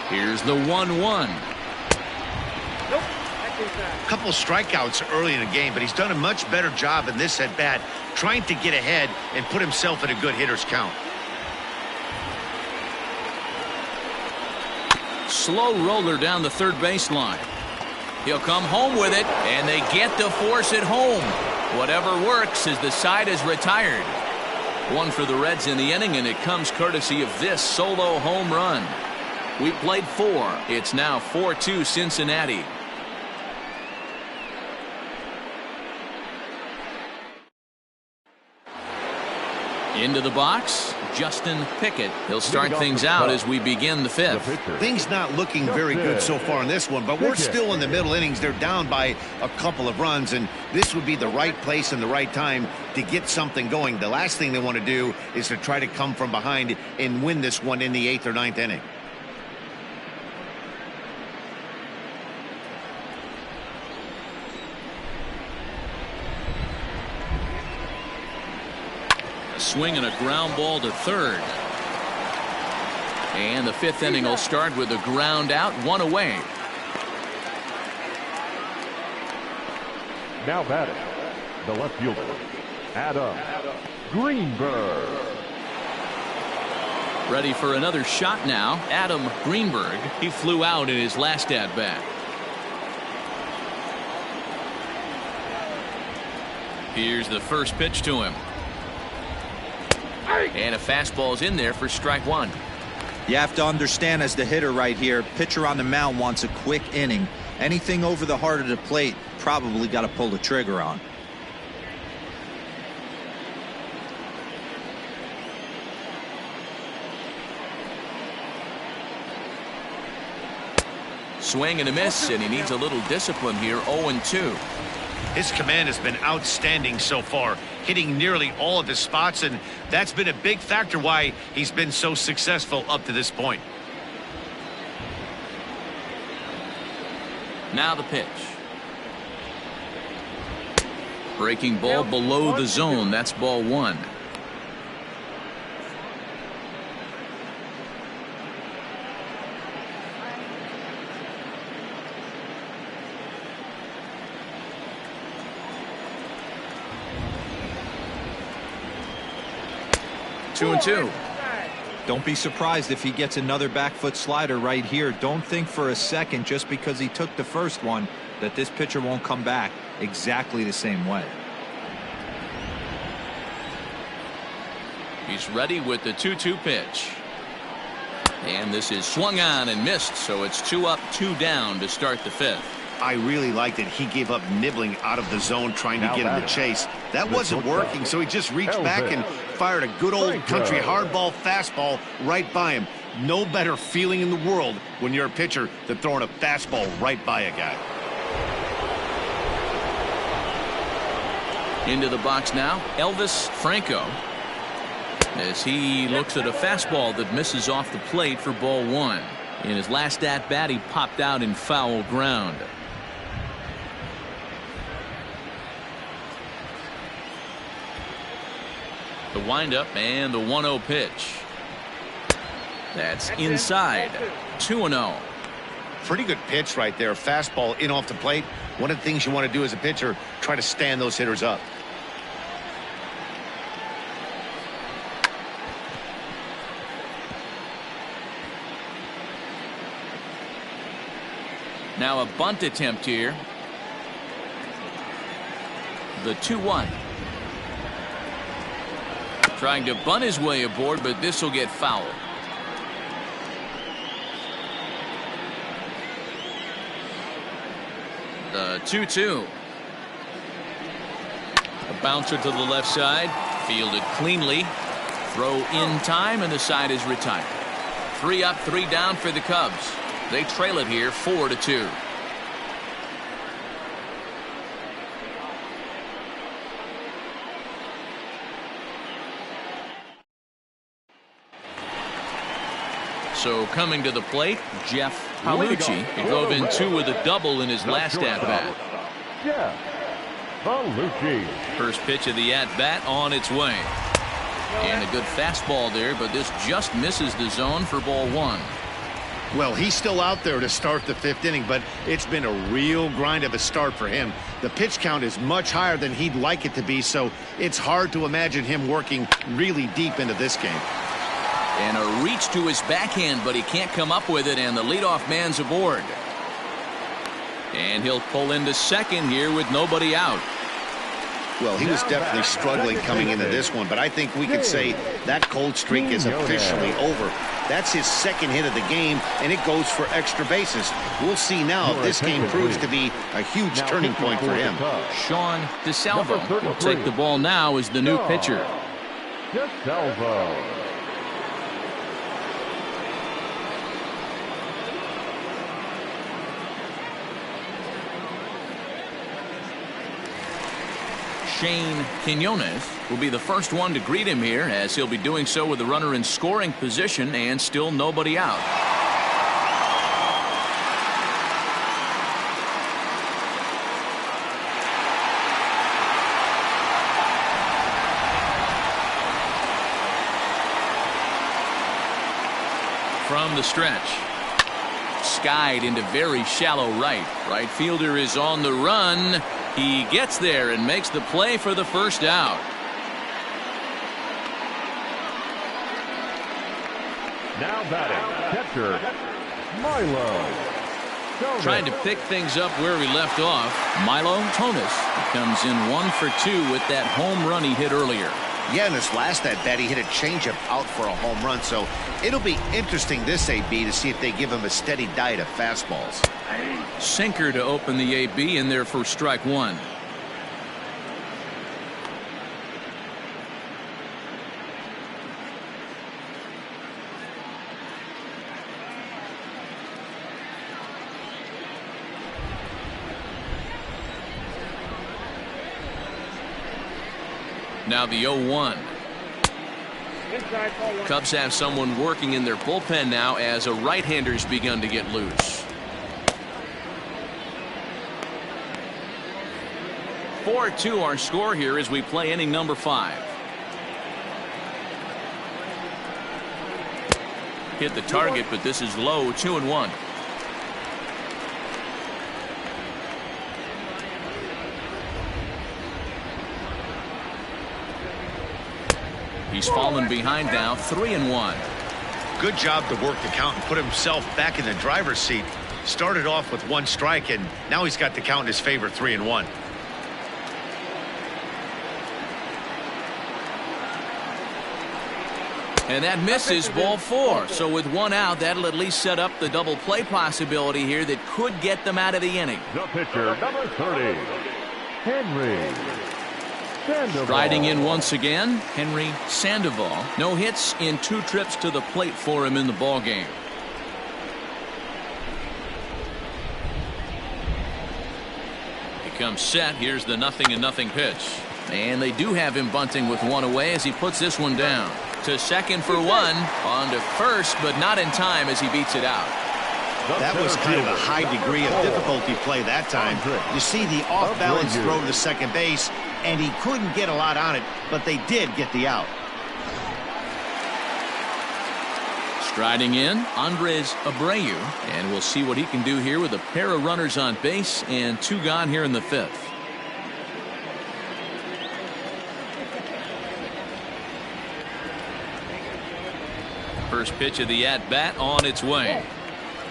Here's the 1-1. Nope. A couple strikeouts early in the game, but he's done a much better job in this at-bat trying to get ahead and put himself in a good hitter's count. Slow roller down the third baseline. He'll come home with it, and they get to force it home. Whatever works as the side is retired. 1 for the Reds in the inning, and it comes courtesy of this solo home run. We played 4. It's now 4-2 Cincinnati. Into the box, Justin Pickett. He'll start things out as we begin the 5th. Things not looking very good so far in this one, but we're still in the middle innings. They're down by a couple of runs, and this would be the right place and the right time to get something going. The last thing they want to do is to try to come from behind and win this one in the 8th or 9th inning. Swing and a ground ball to third. And the 5th inning will start with a ground out, 1 away. Now batting, the left fielder, Adam Greenberg. Ready for another shot now, Adam Greenberg. He flew out in his last at-bat. Here's the first pitch to him. And a fastball's in there for strike 1. You have to understand, as the hitter right here, pitcher on the mound wants a quick inning. Anything over the heart of the plate, probably got to pull the trigger on. Swing and a miss, and he needs a little discipline here. 0-2. His command has been outstanding so far, hitting nearly all of his spots, and that's been a big factor why he's been so successful up to this point. Now the pitch. Breaking ball below the zone. That's ball 1. Two and 2. Don't be surprised if he gets another back foot slider right here. Don't think for a second, just because he took the first one, that this pitcher won't come back exactly the same way. He's ready with the 2-2 pitch. And this is swung on and missed, so it's 2 up, 2 down to start the 5th. I really like that he gave up nibbling out of the zone trying to get in the chase. That wasn't working, so he just reached back and fired a good old country hardball fastball right by him. No better feeling in the world when you're a pitcher than throwing a fastball right by a guy. Into the box now, Elvis Franco, as he looks at a fastball that misses off the plate for ball 1. In his last at-bat, he popped out in foul ground. The windup and the 1-0 pitch. That's inside. 2-0. Pretty good pitch right there. Fastball in off the plate. One of the things you want to do as a pitcher, try to stand those hitters up. Now a bunt attempt here. The 2-1. Trying to bunt his way aboard, but this will get fouled. The 2-2. A bouncer to the left side. Fielded cleanly. Throw in time, and the side is retired. 3 up, 3 down for the Cubs. They trail it here 4-2. So coming to the plate, Jeff Palucci. He drove in 2 with a double in his last at-bat. Jeff Palucci. First pitch of the at-bat on its way. And a good fastball there, but this just misses the zone for ball 1. Well, he's still out there to start the 5th inning, but it's been a real grind of a start for him. The pitch count is much higher than he'd like it to be, so it's hard to imagine him working really deep into this game. And a reach to his backhand, but he can't come up with it, and the leadoff man's aboard. And he'll pull into second here with nobody out. Well, he was definitely struggling coming into this one, but I think we could say that cold streak is officially over. That's his second hit of the game, and it goes for extra bases. We'll see now if this game proves to be a huge turning point for him. Sean DeSalvo will take the ball now as the new pitcher. DeSalvo. Shane Quinones will be the first one to greet him here, as he'll be doing so with the runner in scoring position and still nobody out. From the stretch, skied into very shallow right. Right fielder is on the run. He gets there and makes the play for the first out. Now batting, catcher, Milo. Trying to pick things up where he left off. Milo Tonis comes in 1 for 2 with that home run he hit earlier. Yeah, in his last at bat, he hit a changeup out for a home run, so it'll be interesting this AB to see if they give him a steady diet of fastballs. Sinker to open the AB in there for strike one. Now the 0-1. Cubs have someone working in their bullpen now as a right-hander's begun to get loose. 4-2 our score here as we play inning number 5. Hit the target, but this is low. 2-1. He's fallen behind now. 3-1. Good job to work the count and put himself back in the driver's seat. Started off with 1 strike, and now he's got the count in his favor. 3-1. And that misses. Ball 4. So with 1 out, that'll at least set up the double play possibility here that could get them out of the inning. The pitcher, number 30, Henry Sandoval. Riding in once again, Henry Sandoval. No hits in 2 trips to the plate for him in the ball game. He comes set. Here's the 0-0 pitch. And they do have him bunting with 1 away as he puts this one down. To second for 1. On to first, but not in time as he beats it out. That was kind of a high degree of difficulty play that time. You see the off-balance throw to second base, and he couldn't get a lot on it, but they did get the out. Striding in, Andres Abreu, and we'll see what he can do here with a pair of runners on base and 2 gone here in the 5th. First pitch of the at-bat on its way.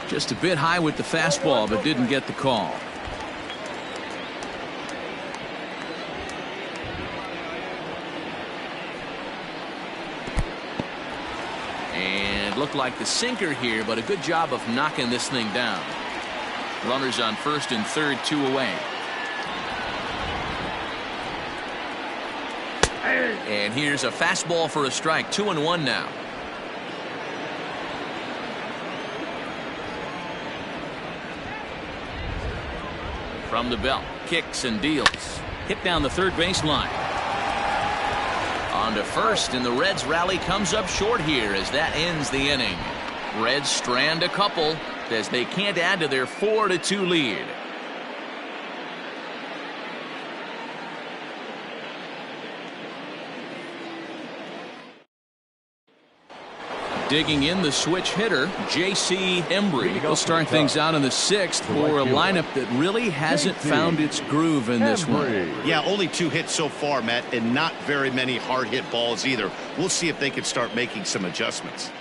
Just a bit high with the fastball, but didn't get the call. And looked like the sinker here, but a good job of knocking this thing down. Runners on first and third, 2 away. And here's a fastball for a strike. 2-1 now. From the belt, kicks and deals. Hit down the third baseline. On to first, and the Reds rally comes up short here as that ends the inning. Reds strand a couple as they can't add to their 4-2 lead. Digging in the switch hitter, J.C. Embry. He'll start things out in the 6th for a lineup that really hasn't found its groove in this one. Yeah, only 2 hits so far, Matt, and not very many hard hit balls either. We'll see if they can start making some adjustments.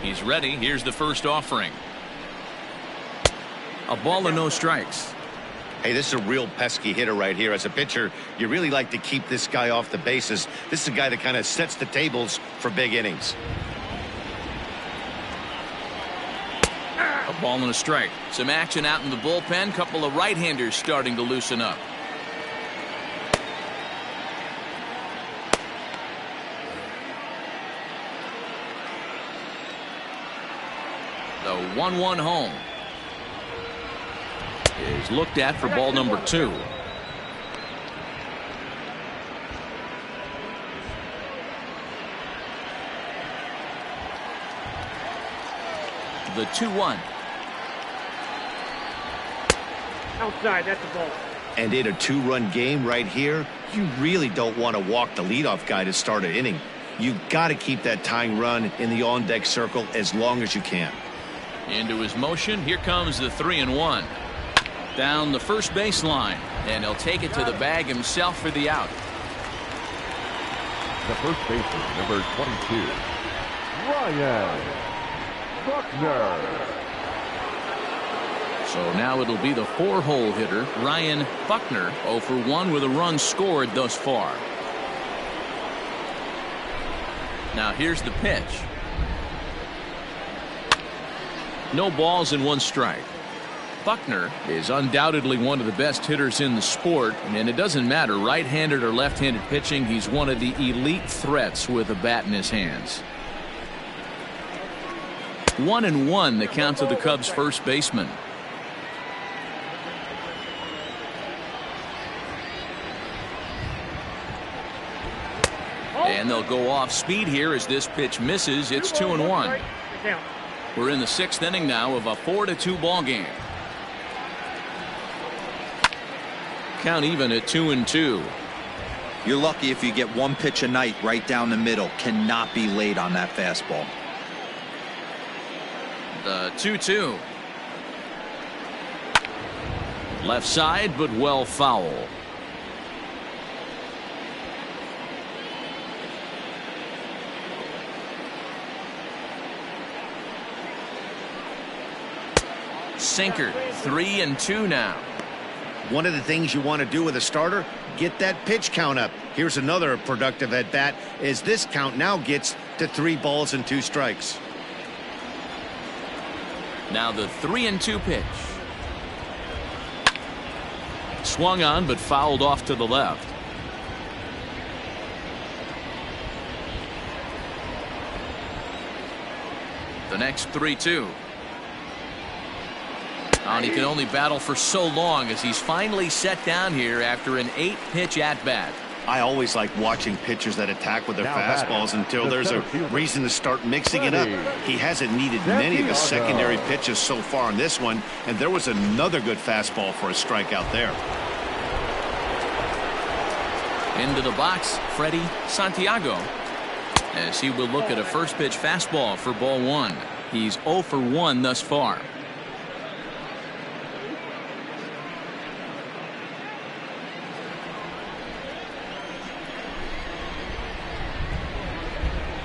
He's ready. Here's the first offering. A ball and no strikes. Hey, this is a real pesky hitter right here. As a pitcher, you really like to keep this guy off the bases. This is a guy that kind of sets the tables for big innings. A ball and a strike. Some action out in the bullpen. Couple of right-handers starting to loosen up. The 1-1 home is looked at for ball number 2. The 2-1. Outside, that's a ball. And in a 2-run game right here, you really don't want to walk the leadoff guy to start an inning. You got to keep that tying run in the on-deck circle as long as you can. Into his motion. Here comes the 3-1. Down the first baseline, and he'll take it to the bag himself for the out. The first baseman, number 22, Ryan Buckner. So now it'll be the 4-hole hitter, Ryan Buckner, 0 for 1 with a run scored thus far. Now here's the pitch. No balls and 1 strike. Buckner is undoubtedly one of the best hitters in the sport, and it doesn't matter right-handed or left-handed pitching. He's one of the elite threats with a bat in his hands. 1-1 the count to the Cubs first baseman. And they'll go off speed here as this pitch misses. It's 2-1. We're in the 6th inning now of a 4-2 ball game. Count even at 2-2. You're lucky if you get 1 pitch a night right down the middle. Cannot be late on that fastball. The 2-2. Left side, but well foul. Sinker. 3-2 now. One of the things you want to do with a starter, get that pitch count up. Here's another productive at bat as this count now gets to 3 balls and 2 strikes. Now the 3-2 pitch. Swung on but fouled off to the left. The next 3-2. And he can only battle for so long as he's finally set down here after an 8-pitch at-bat. I always like watching pitchers that attack with their fastballs until there's a reason to start mixing it up. He hasn't needed many of the secondary pitches so far in this one, and there was another good fastball for a strikeout there. Into the box, Freddie Santiago, as he will look at a first pitch fastball for ball 1. He's 0 for 1 thus far.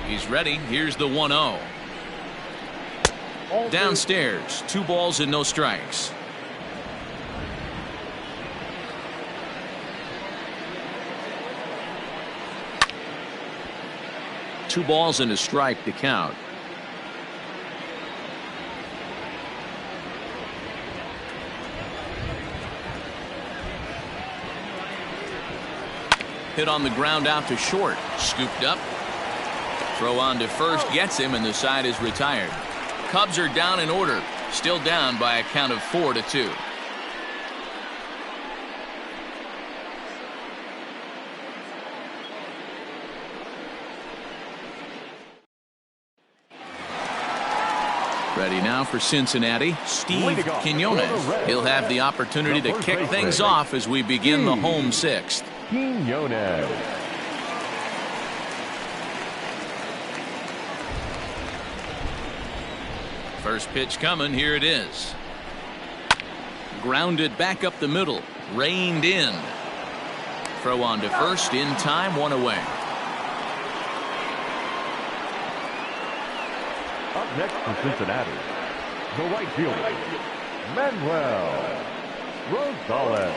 He's ready. Here's the 1-0. Downstairs, 2 balls and no strikes. Two balls and a strike to count. Hit on the ground out to short. Scooped up. Throw on to first gets him, and the side is retired. Cubs are down in order. Still down by a count of 4-2. Ready now for Cincinnati, Steve Quinones. He'll have the opportunity to kick things off as we begin the home 6th. Quinones. First pitch coming. Here it is. Grounded back up the middle. Reined in. Throw on to first in time. 1 away. next for Cincinnati, the right fielder, Manuel Rosales.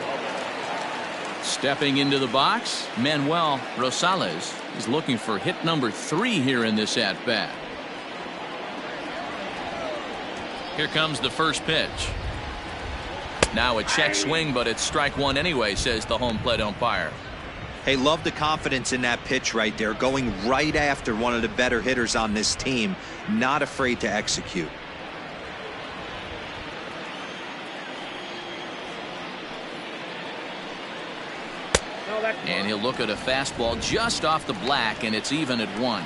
Stepping into the box, Manuel Rosales is looking for hit number 3 here in this at-bat. Here comes the first pitch. Now a check swing, but it's strike 1 anyway, says the home plate umpire. Hey, love the confidence in that pitch right there, going right after one of the better hitters on this team, not afraid to execute. And he'll look at a fastball just off the black, and it's even at 1.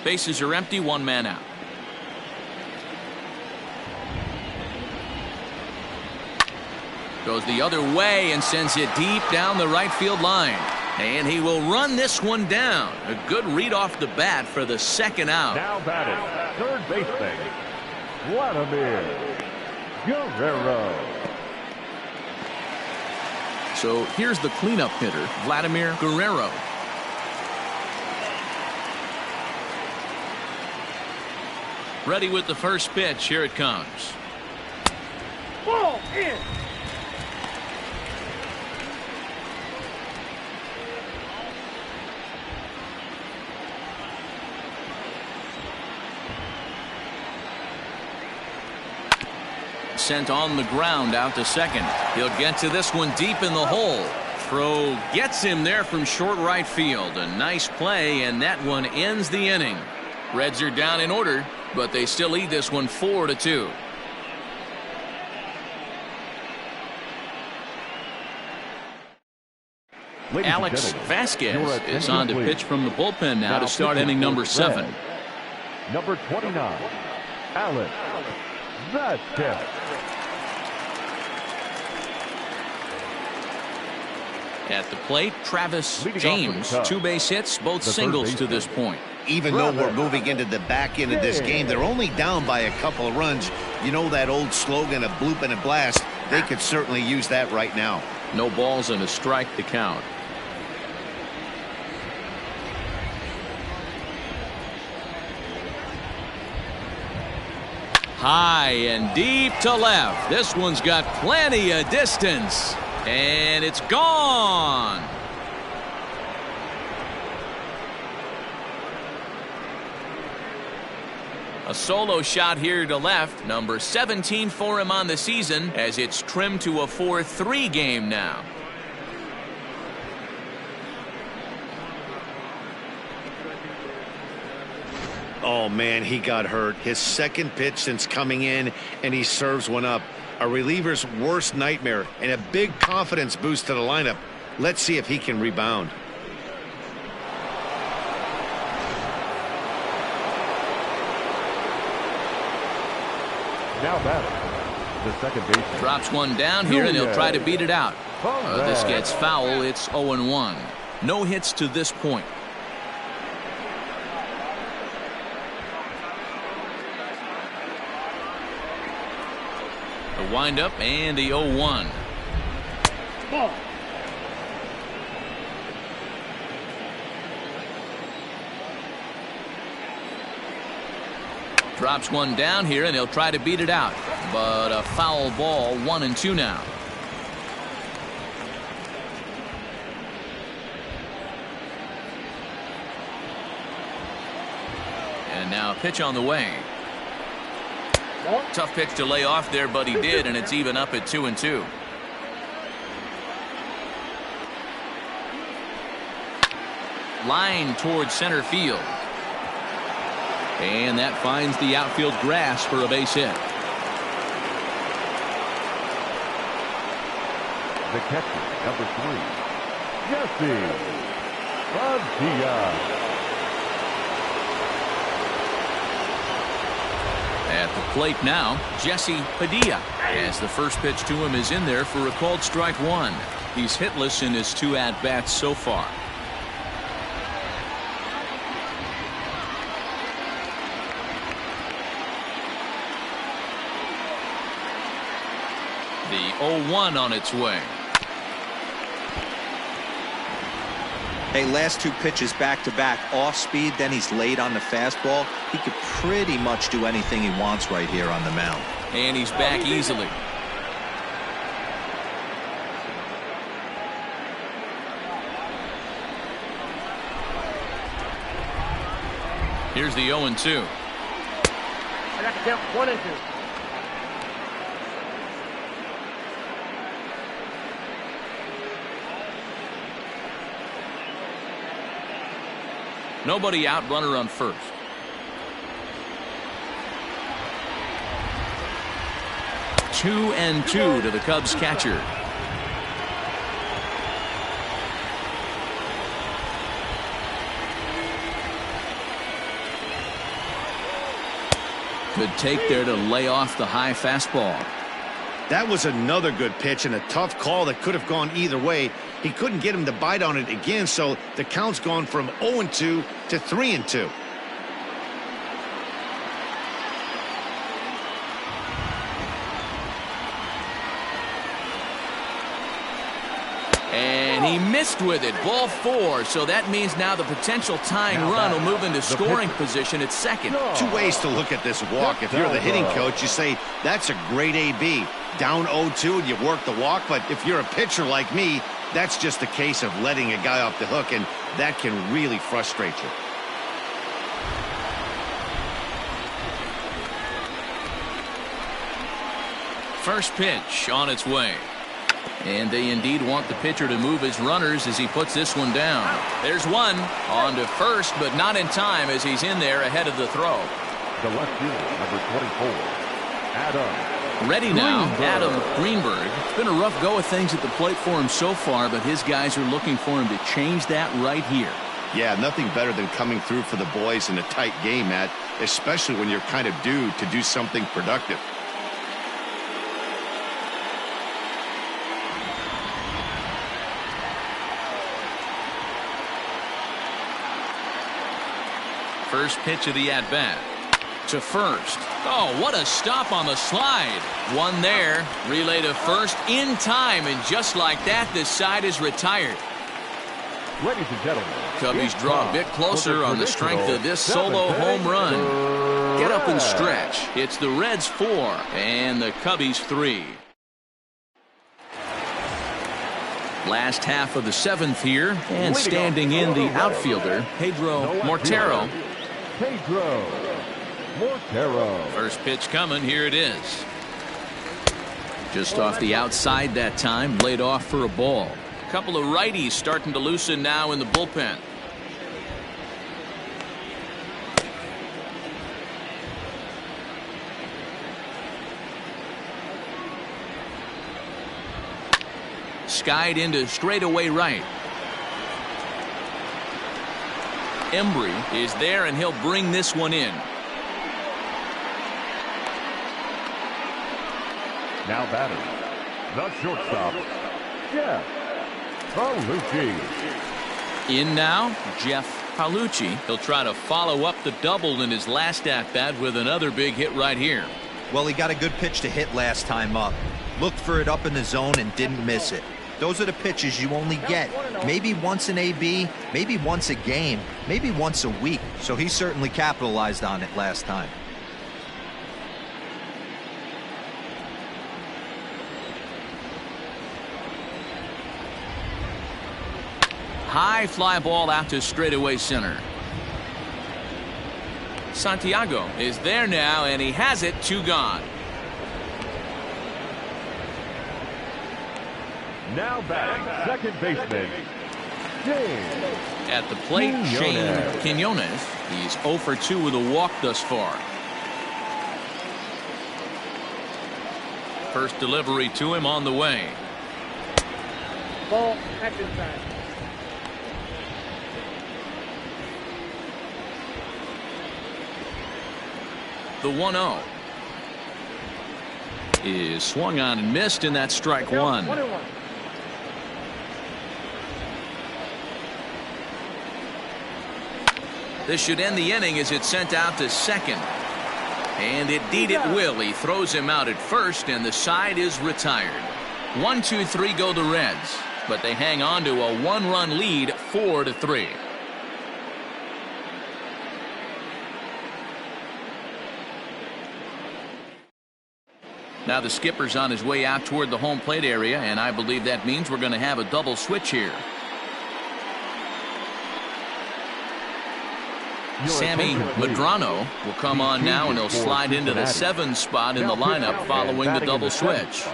Bases are empty, 1 man out. Goes the other way and sends it deep down the right field line. And he will run this one down. A good read off the bat for the second out. Now batting, third baseman, Vladimir Guerrero. So here's the cleanup hitter, Vladimir Guerrero. Ready with the first pitch. Here it comes. Ball in. Sent on the ground out to second. He'll get to this one deep in the hole. Throw gets him there from short right field. A nice play, and that one ends the inning. Reds are down in order, but they still lead this one 4-2. Alex Vasquez is on to pitch from the bullpen now to start inning number 7. Number 29, Alex Vasquez. At the plate, Travis James, 2 base hits, both singles to this point. Even though we're moving into the back end of this game, they're only down by a couple of runs. You know that old slogan of bloop and a blast? They could certainly use that right now. No balls and a strike to count. High and deep to left. This one's got plenty of distance. And it's gone. A solo shot here to left. Number 17 for him on the season as it's trimmed to a 4-3 game now. Oh, man, he got hurt. His second pitch since coming in, and he serves one up. A reliever's worst nightmare and a big confidence boost to the lineup. Let's see if he can rebound. Now batting, the second baseman. Drops one down here, and he'll try to beat it out. This gets foul. It's 0-1. No hits to this point. The windup and the 0-1. Ball. Drops one down here, and he'll try to beat it out. But a foul ball, 1-2 now. And now a pitch on the way. Tough pitch to lay off there, but he did, and it's even up at 2-2. Line towards center field. And that finds the outfield grass for a base hit. The catcher, number 3, Jesse Padilla. At the plate now, Jesse Padilla, as the first pitch to him is in there for a called strike 1. He's hitless in his 2 at-bats so far. The 0-1 on its way. Hey, last 2 pitches back-to-back, off speed, then he's late on the fastball. He could pretty much do anything he wants right here on the mound. And he's back easily. Here's the 0-2. I got the count 1 and 2. Nobody out, runner on first. Two and 2 to the Cubs catcher. Good take there to lay off the high fastball. That was another good pitch and a tough call that could have gone either way. He couldn't get him to bite on it again, so the count's gone from 0-2 to 3-2. And he missed with it. Ball 4. So that means now the potential tying run will move into scoring position at second. 2 ways to look at this walk. If you're the hitting coach, you say, that's a great AB. Down 0-2 and you work the walk. But if you're a pitcher like me, that's just a case of letting a guy off the hook, and that can really frustrate you. First pitch on its way. And they indeed want the pitcher to move his runners as he puts this one down. There's one on to first, but not in time as he's in there ahead of the throw. The left fielder, number 24, Adam. Ready now, Adam Greenberg. It's been a rough go of things at the plate for him so far, but his guys are looking for him to change that right here. Yeah, nothing better than coming through for the boys in a tight game, Matt, especially when you're kind of due to do something productive. First pitch of the at-bat. To first. Oh, what a stop on the slide. One there. Relay to first in time, and just like that, this side is retired. Ladies and gentlemen, Cubbies draw a bit closer on the strength of this solo home run. Get up and stretch. It's the Reds 4 and the Cubbies 3. Last half of the 7th here, and standing in the outfielder, Pedro Mortero. Pedro Mortero. First pitch coming. Here it is. Just off the outside that time, laid off for a ball. A couple of righties starting to loosen now in the bullpen. Skied into straightaway right. Embry is there, and he'll bring this one in. Now batting, the shortstop, Jeff Palucci. In now, Jeff Palucci. He'll try to follow up the double in his last at-bat with another big hit right here. Well, he got a good pitch to hit last time up. Looked for it up in the zone and didn't miss it. Those are the pitches you only get maybe once an AB, maybe once a game, maybe once a week. So he certainly capitalized on it last time. High fly ball out to straightaway center. Santiago is there now, and he has it. 2 gone. Now batting, second baseman, James. At the plate, Shane Quinones. He's 0 for 2 with a walk thus far. First delivery to him on the way. Ball, action time. The 1-0 is swung on and missed, and that's strike 1. 1-1. This should end the inning as it's sent out to second. And indeed it will. He throws him out at first, and the side is retired. 1, 2, 3 go the Reds. but they hang on to a 1-run lead, 4-3. Now the skipper's on his way out toward the home plate area, and I believe that means we're going to have a double switch here. Sammy Medrano will come on now, and he'll slide into the 7 spot in the lineup following the double switch.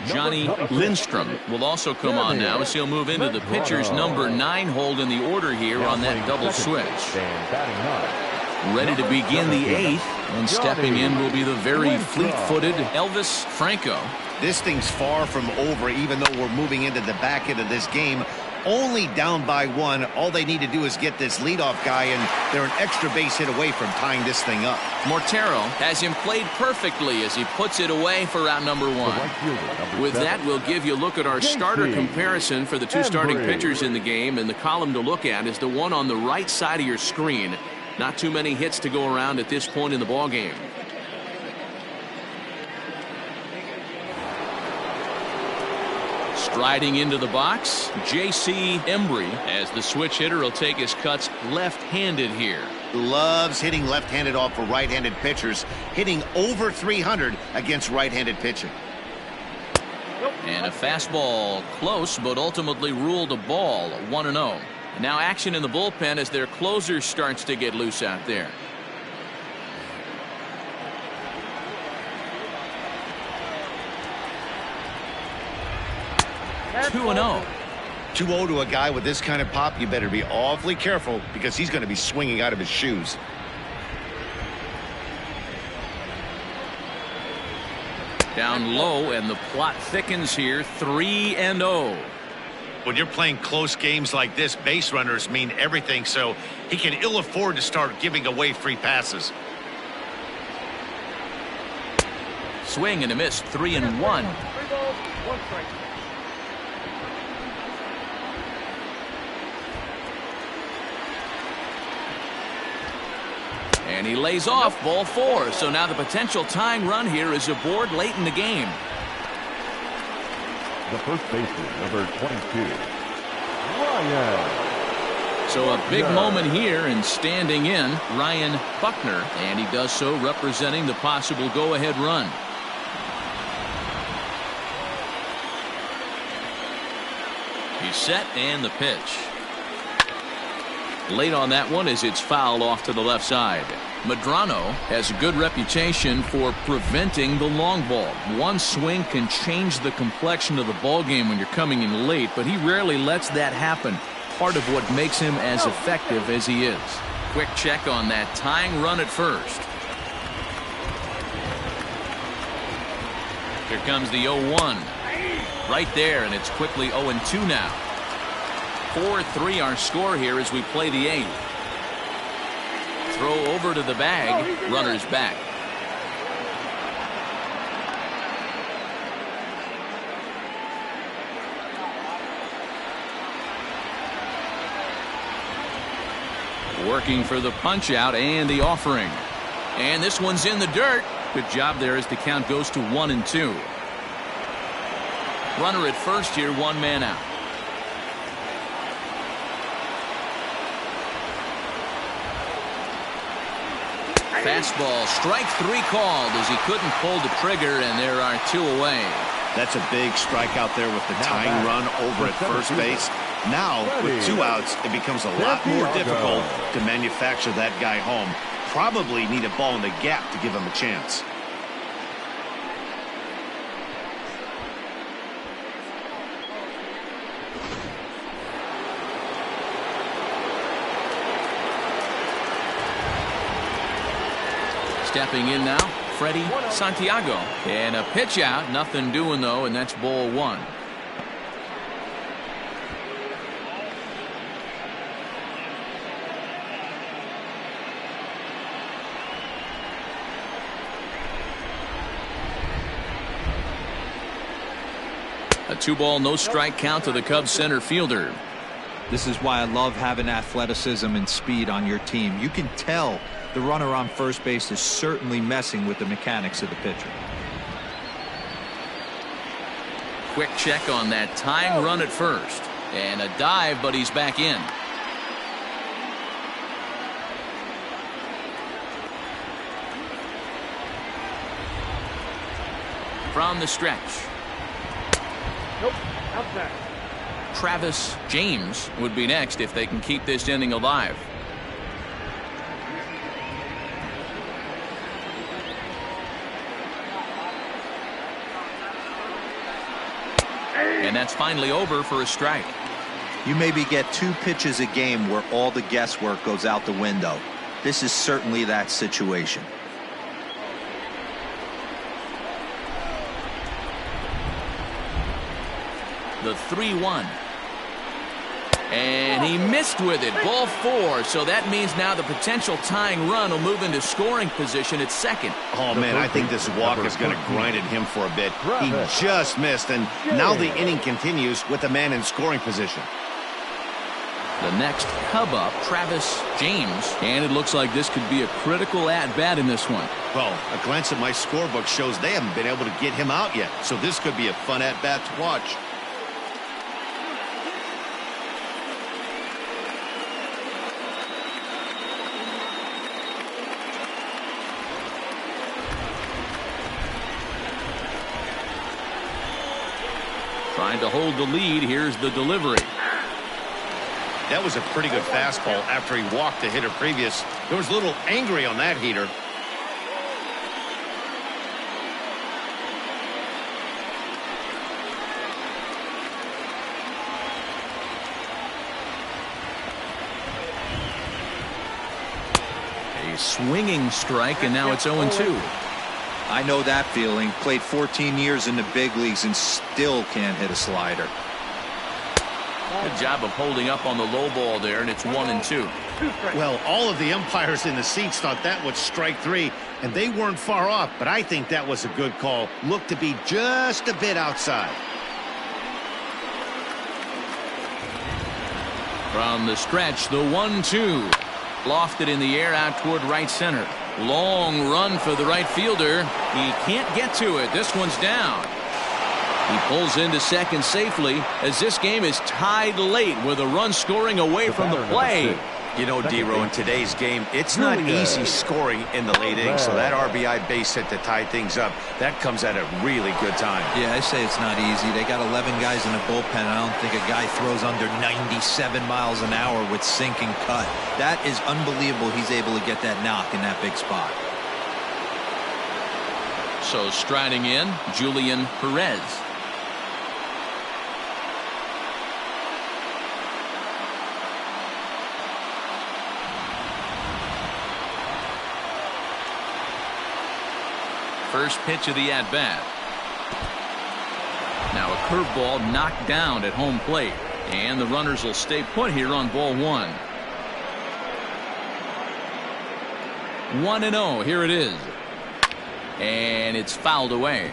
Johnny Lindstrom will also come on now, as he'll move into the pitcher's number 9 hold in the order here on that double switch. Ready to begin the 8th, and stepping in will be the very fleet-footed Elvis Franco. This thing's far from over, even though we're moving into the back end of this game. Only down by 1. All they need to do is get this leadoff guy, and they're an extra base hit away from tying this thing up. Mortero has him played perfectly as he puts it away for out number 1. With that, we'll give you a look at our starter comparison for the 2 starting pitchers in the game, and the column to look at is the one on the right side of your screen. Not too many hits to go around at this point in the ballgame. Striding into the box, J.C. Embry, as the switch hitter will take his cuts left-handed here. Loves hitting left-handed off of right-handed pitchers, hitting over 300 against right-handed pitching. And a fastball close, but ultimately ruled a ball, 1-0. Now action in the bullpen as their closer starts to get loose out there. 2-0. 2-0 to a guy with this kind of pop, you better be awfully careful, because he's going to be swinging out of his shoes. Down low, and the plot thickens here. 3-0. When you're playing close games like this, base runners mean everything, so he can ill afford to start giving away free passes. Swing and a miss. 3-1. 3 balls, 1 strike. And he lays off, ball 4. So now the potential tying run here is aboard late in the game. The first baseman, number 22, Ryan. So a big moment here, and standing in, Ryan Buckner, and he does so representing the possible go-ahead run. He's set, and the pitch. Late on that one as it's fouled off to the left side. Medrano has a good reputation for preventing the long ball. One swing can change the complexion of the ball game when you're coming in late, but he rarely lets that happen. Part of what makes him as effective as he is. Quick check on that tying run at first. Here comes the 0-1. Right there, and it's quickly 0-2 now. 4-3 our score here as we play the 8th. Throw over to the bag. Runners back. Working for the punch out and the offering. And this one's in the dirt. Good job there as the count goes to 1-2. Runner at first here, 1 man out. Fastball, strike 3 called as he couldn't pull the trigger, and there are 2 away. That's a big strike out there with the tying run over at first base. Now, with 2 outs, it becomes a lot more difficult to manufacture that guy home. Probably need a ball in the gap to give him a chance. Stepping in now, Freddie Santiago. And a pitch out, nothing doing though, and that's ball 1. A 2-ball, no strike count to the Cubs center fielder. This is why I love having athleticism and speed on your team. You can tell the runner on first base is certainly messing with the mechanics of the pitcher. quick check on that tying run at first. And a dive, but he's back in. From the stretch. Nope. Outside. Travis James would be next if they can keep this inning alive. And that's finally over for a strike. You maybe get 2 pitches a game where all the guesswork goes out the window. This is certainly that situation. The 3-1. And he missed with it. Ball 4. So that means now the potential tying run will move into scoring position at second. Oh, man, I think this walk is going to grind at him for a bit. He just missed, and now the inning continues with the man in scoring position. The next Cub up, Travis James. And it looks like this could be a critical at-bat in this one. Well, a glance at my scorebook shows they haven't been able to get him out yet. So this could be a fun at-bat to watch. Trying to hold the lead. Here's the delivery. That was a pretty good fastball after he walked the hitter previous. There was a little angry on that heater. A swinging strike, and now it's 0-2. I know that feeling. Played 14 years in the big leagues and still can't hit a slider. Good job of holding up on the low ball there, and it's 1-2. Well, all of the umpires in the seats thought that was strike 3, and they weren't far off, but I think that was a good call. Looked to be just a bit outside. From the stretch, the 1-2. Lofted in the air out toward right center. Long run for the right fielder. He can't get to it. This one's down. He pulls into second safely as this game is tied late with a run scoring away from the play. You know, D-Row, in today's game, it's not easy scoring in the late innings, so that RBI base hit to tie things up, that comes at a really good time. Yeah, I say it's not easy. They got 11 guys in the bullpen. I don't think a guy throws under 97 miles an hour with sink and cut. That is unbelievable he's able to get that knock in that big spot. So striding in, Julian Perez. First pitch of the at-bat. Now a curveball knocked down at home plate. And the runners will stay put here on ball 1. 1-0. Here it is. And it's fouled away.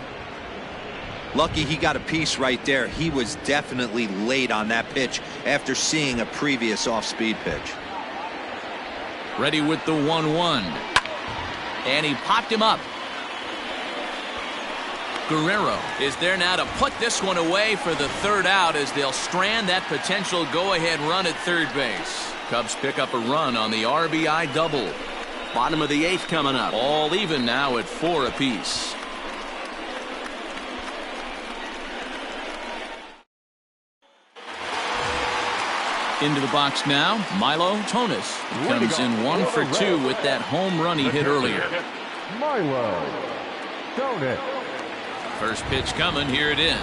Lucky he got a piece right there. He was definitely late on that pitch after seeing a previous off-speed pitch. Ready with the 1-1. And he popped him up. Guerrero is there now to put this one away for the third out as they'll strand that potential go-ahead run at third base. Cubs pick up a run on the RBI double. Bottom of the 8th coming up. All even now at 4 apiece. Into the box now, Milo Tonis comes in 1 for 2 with that home run he hit earlier. Milo Tonis. First pitch coming. Here it is.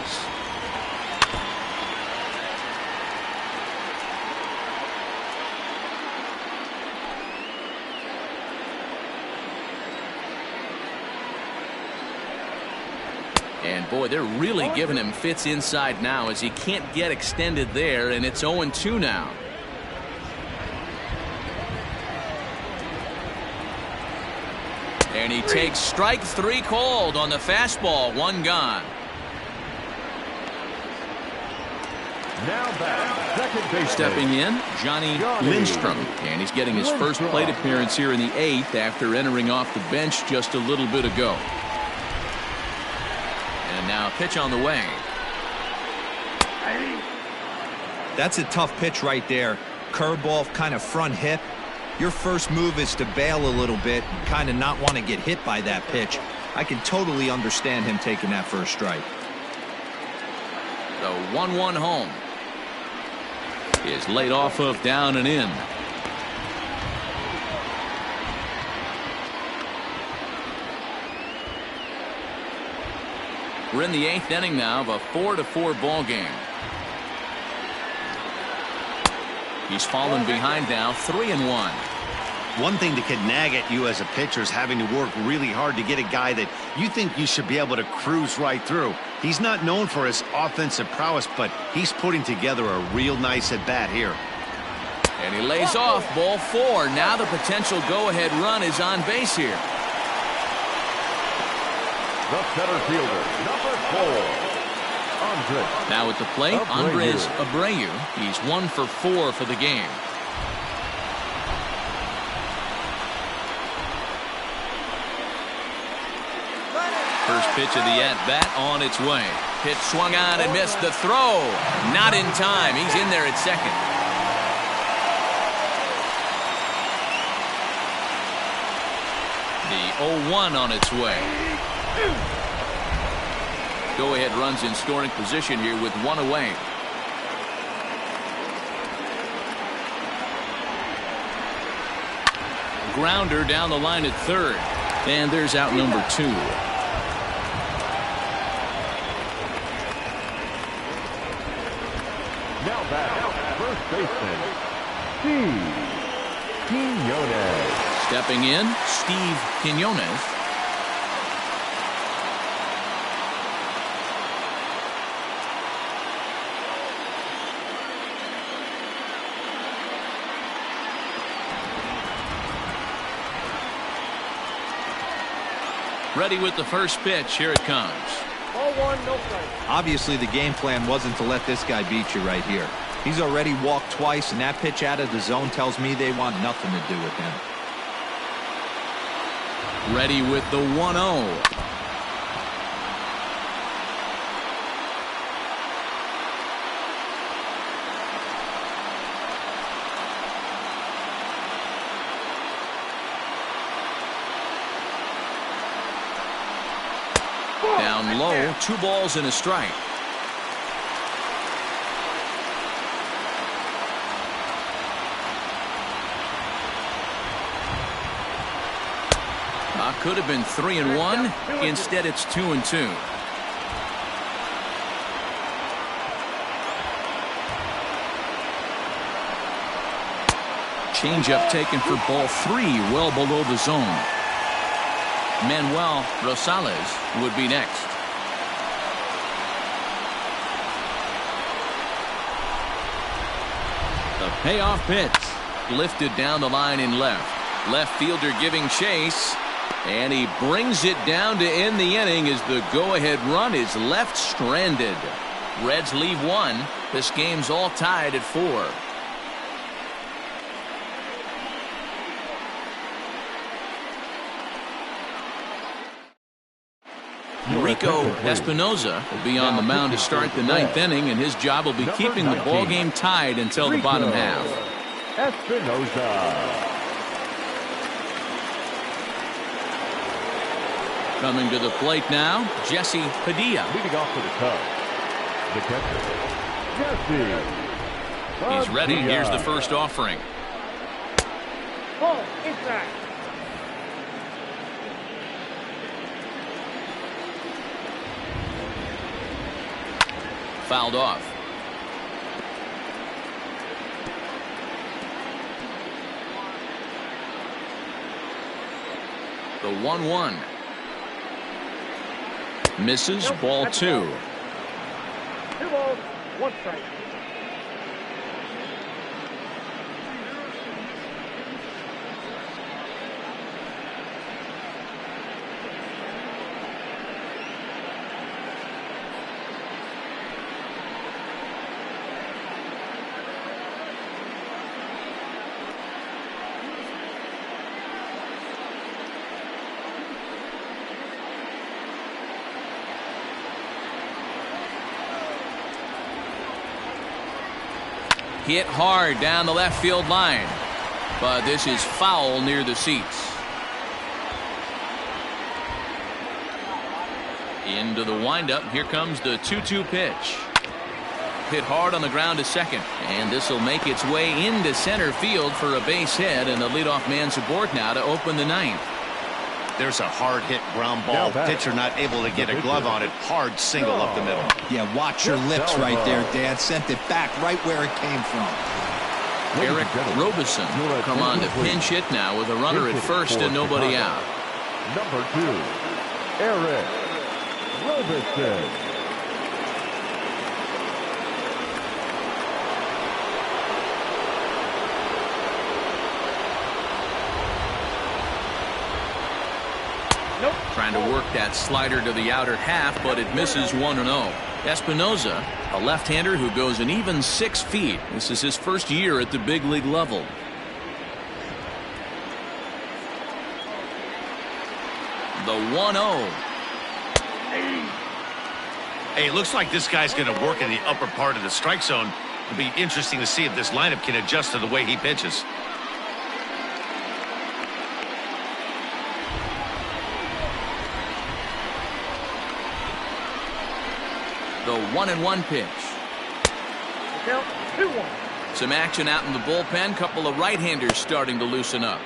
And boy, they're really giving him fits inside now as he can't get extended there, and it's 0-2 now. And he takes strike 3 called on the fastball. 1 gone. Now back, second base. Stepping in, Johnny Lindstrom. And he's getting his first plate appearance here in the 8th after entering off the bench just a little bit ago. And now a pitch on the way. That's a tough pitch right there. Curveball, kind of front hip. Your first move is to bail a little bit and kind of not want to get hit by that pitch. I can totally understand him taking that first strike. The 1-1 home is laid off of down and in. We're in the 8th inning now of a 4-4 ball game. He's fallen behind now, 3-1. One thing that could nag at you as a pitcher is having to work really hard to get a guy that you think you should be able to cruise right through. He's not known for his offensive prowess, but he's putting together a real nice at-bat here. And he lays off, ball 4. Now the potential go-ahead run is on base here. The center fielder, number 4. Now at the plate, Andres Abreu. He's 1 for 4 for the game. First pitch of the at-bat on its way. Pitch swung on and missed. The throw. Not in time. He's in there at second. The 0-1 on its way. Go-ahead runs in scoring position here with 1 away. Grounder down the line at third. And there's out number 2. Now back, first baseman, Steve Quinones. Stepping in, Steve Quinones. Ready with the first pitch. Here it comes. Ball 1, no strike. Obviously, the game plan wasn't to let this guy beat you right here. He's already walked twice, and that pitch out of the zone tells me they want nothing to do with him. Ready with the 1-0. Down low, 2 balls and a strike. Could have been 3-1. Instead, it's 2-2. Changeup taken for ball 3, well below the zone. Manuel Rosales would be next. The payoff pitch. Lifted down the line in left. Left fielder giving chase. And he brings it down to end the inning as the go-ahead run is left stranded. Reds leave 1. This game's all tied at 4. Rico Espinoza will be on the mound to start the 9th inning, and his job will be keeping the ball game tied until the bottom half. Espinoza. Coming to the plate now, Jesse Padilla. Leading off for the Cubs, the catcher, Jesse. He's ready. Here's the first offering. Ball inside. Fouled off. The 1-1. Misses, ball 2. 2 balls, 1 strike. Hit hard down the left field line. But this is foul near the seats. Into the windup. Here comes the 2-2 pitch. Hit hard on the ground to second. And this will make its way into center field for a base hit, and the leadoff man's aboard now to open the ninth. There's a hard hit ground ball. Pitcher not able to get a glove on it. Hard single up the middle. Yeah, watch your lips right there, Dad. Sent it back right where it came from. Eric Robeson will come on to pinch hit now with a runner at first and nobody out. Number 2, Eric Robeson. Nope. Trying to work that slider to the outer half, but it misses 1-0. Espinoza, a left-hander who goes an even 6 feet. This is his first year at the big league level. The 1-0. Hey, it looks like this guy's going to work in the upper part of the strike zone. It'll be interesting to see if this lineup can adjust to the way he pitches. The 1-1 pitch. Count 2-1. Some action out in the bullpen. Couple of right-handers starting to loosen up.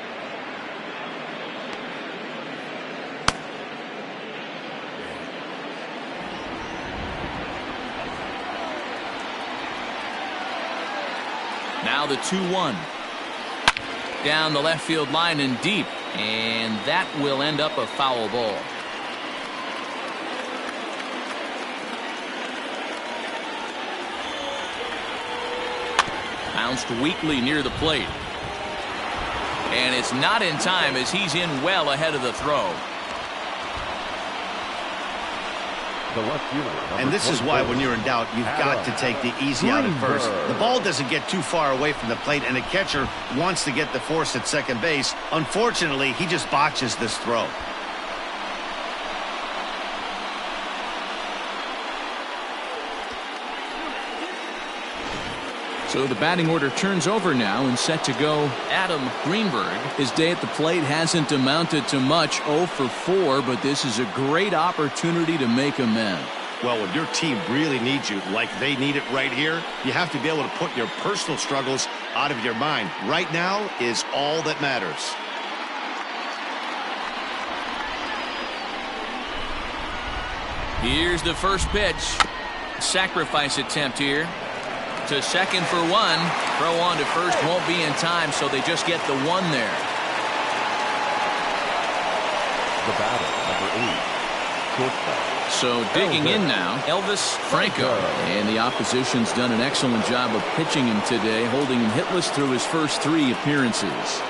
Now the 2-1. Down the left field line and deep. And that will end up a foul ball. Bounced weakly near the plate. And it's not in time as he's in well ahead of the throw. And this is why when you're in doubt, you've got to take the easy out at first. The ball doesn't get too far away from the plate, and the catcher wants to get the force at second base. Unfortunately, he just botches this throw. So the batting order turns over now and set to go. Adam Greenberg. His day at the plate hasn't amounted to much, 0 for 4, but this is a great opportunity to make amends. Well, when your team really needs you, like they need it right here, you have to be able to put your personal struggles out of your mind. Right now is all that matters. Here's the first pitch. Sacrifice attempt here. To second for 1. Throw on to first won't be in time, so they just get the 1 there. The batter, number 8, shortstop. So digging in now, Elvis Franco. And the opposition's done an excellent job of pitching him today, holding him hitless through his first 3 appearances.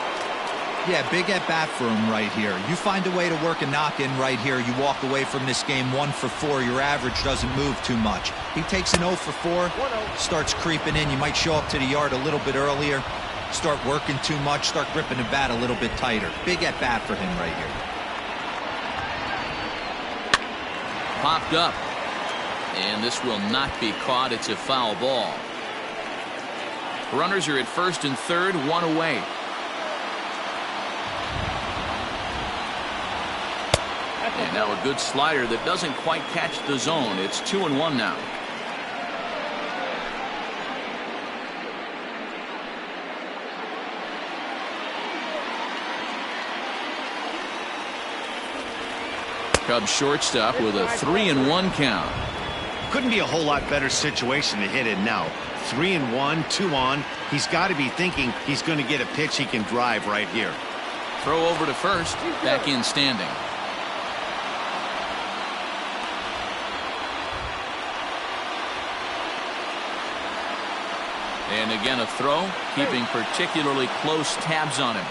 Yeah, big at bat for him right here. You find a way to work a knock in right here. You walk away from this game 1 for 4. Your average doesn't move too much. He takes an 0 for 4, starts creeping in. You might show up to the yard a little bit earlier, start working too much, start gripping the bat a little bit tighter. Big at bat for him right here. Popped up. And this will not be caught. It's a foul ball. Runners are at first and third, 1 away. And now a good slider that doesn't quite catch the zone. It's 2-1 now. Cubs shortstop with a 3-1 count. Couldn't be a whole lot better situation to hit in now. 3-1, 2 on. He's got to be thinking he's going to get a pitch he can drive right here. Throw over to first. Back in standing. And again a throw, keeping particularly close tabs on him.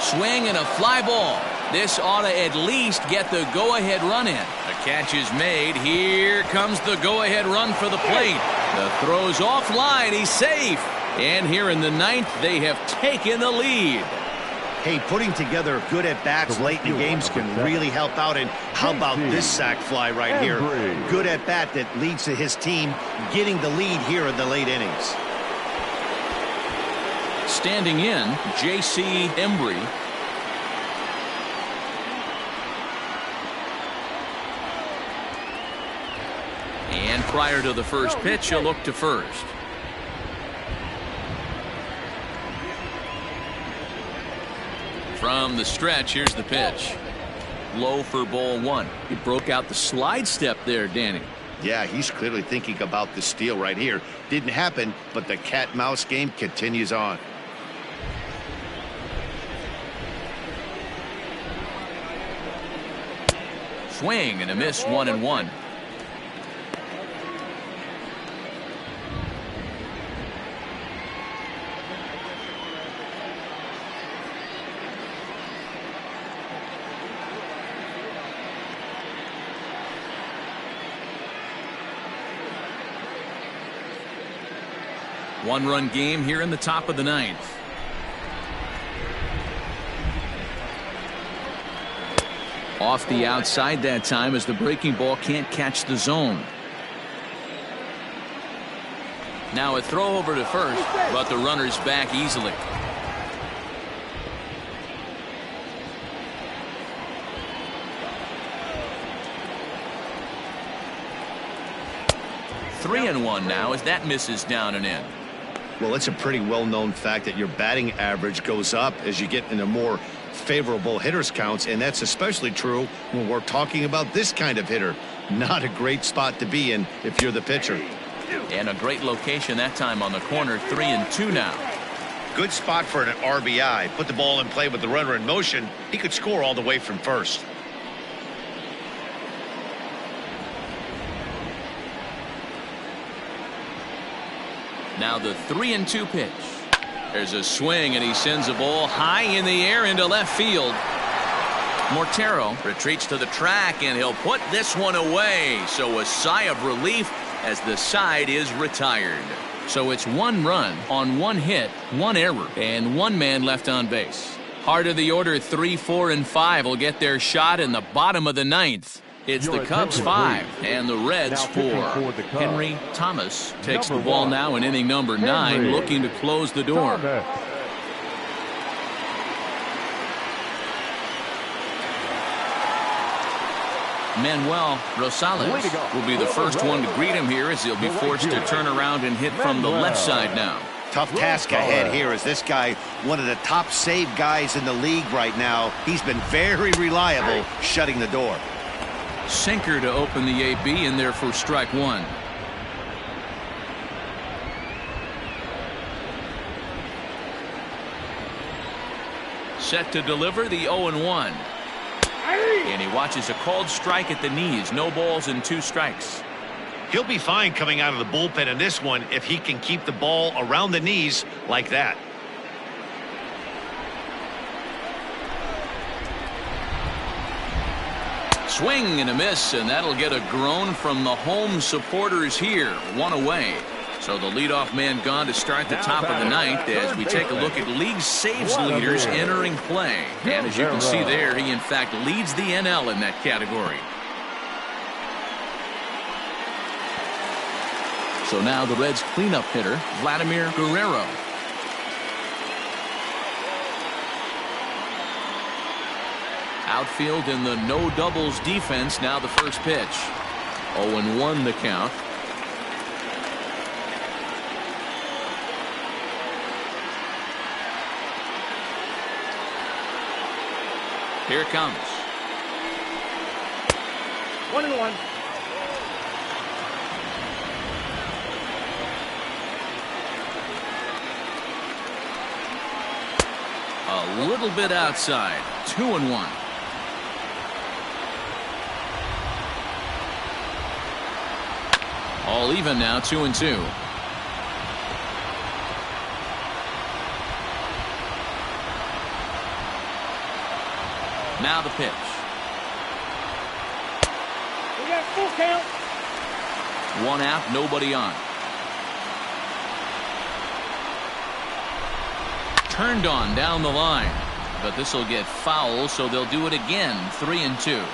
Swing and a fly ball. This ought to at least get the go-ahead run in. The catch is made. Here comes the go-ahead run for the plate. The throw's offline. He's safe. And here in the ninth, they have taken the lead. Hey, putting together good at-bats late in the games can really help out. And how about this sac fly right here? Good at-bat that leads to his team getting the lead here in the late innings. Standing in, J.C. Embry. And prior to the first pitch, he'll look to first. From the stretch, here's the pitch. Low for ball one. He broke out the slide step there, Danny. Yeah, he's clearly thinking about the steal right here. Didn't happen, but the cat-mouse game continues on. Swing and a miss, 1-1. One-run game here in the top of the ninth. Off the outside that time as the breaking ball can't catch the zone. Now a throw over to first, but the runner's back easily. Three and one now as that misses down and in. Well, it's a pretty well-known fact that your batting average goes up as you get into more favorable hitters counts, and that's especially true when we're talking about this kind of hitter. Not a great spot to be in if you're the pitcher. And a great location that time on the corner. 3-2 now. Good spot for an RBI. Put the ball in play with the runner in motion. He could score all the way from first. Now the 3-2 pitch. There's a swing and he sends a ball high in the air into left field. Mortero retreats to the track and he'll put this one away. So a sigh of relief as the side is retired. So it's one run on one hit, one error, and one man left on base. Heart of the order, 3, 4, and 5 will get their shot in the bottom of the ninth. It's the Cubs 5 and the Reds 4. Henry Thomas takes the ball now in inning number 9, looking to close the door. Manuel Rosales will be the first one to greet him here as he'll be forced to turn around and hit from the left side now. Tough task ahead here as this guy, one of the top save guys in the league right now. He's been very reliable shutting the door. Sinker to open the AB in there for strike one. Set to deliver the 0-1. And he watches a called strike at the knees. No balls and 2 strikes. He'll be fine coming out of the bullpen in this one if he can keep the ball around the knees like that. Swing and a miss, and that'll get a groan from the home supporters here. One away. So the leadoff man gone to start the top of the ninth as we take a look at league saves leaders entering play. And as you can see there, he in fact leads the NL in that category. So now the Reds cleanup hitter, Vladimir Guerrero. Outfield in the no doubles defense. Now the first pitch. 0-1 the count. Here it comes. 1-1. A little bit outside. 2-1. All even now. 2-2. Now the pitch. We got full count. 1 out, nobody on. Turned on down the line. but this will get foul, so they'll do it again. 3-2.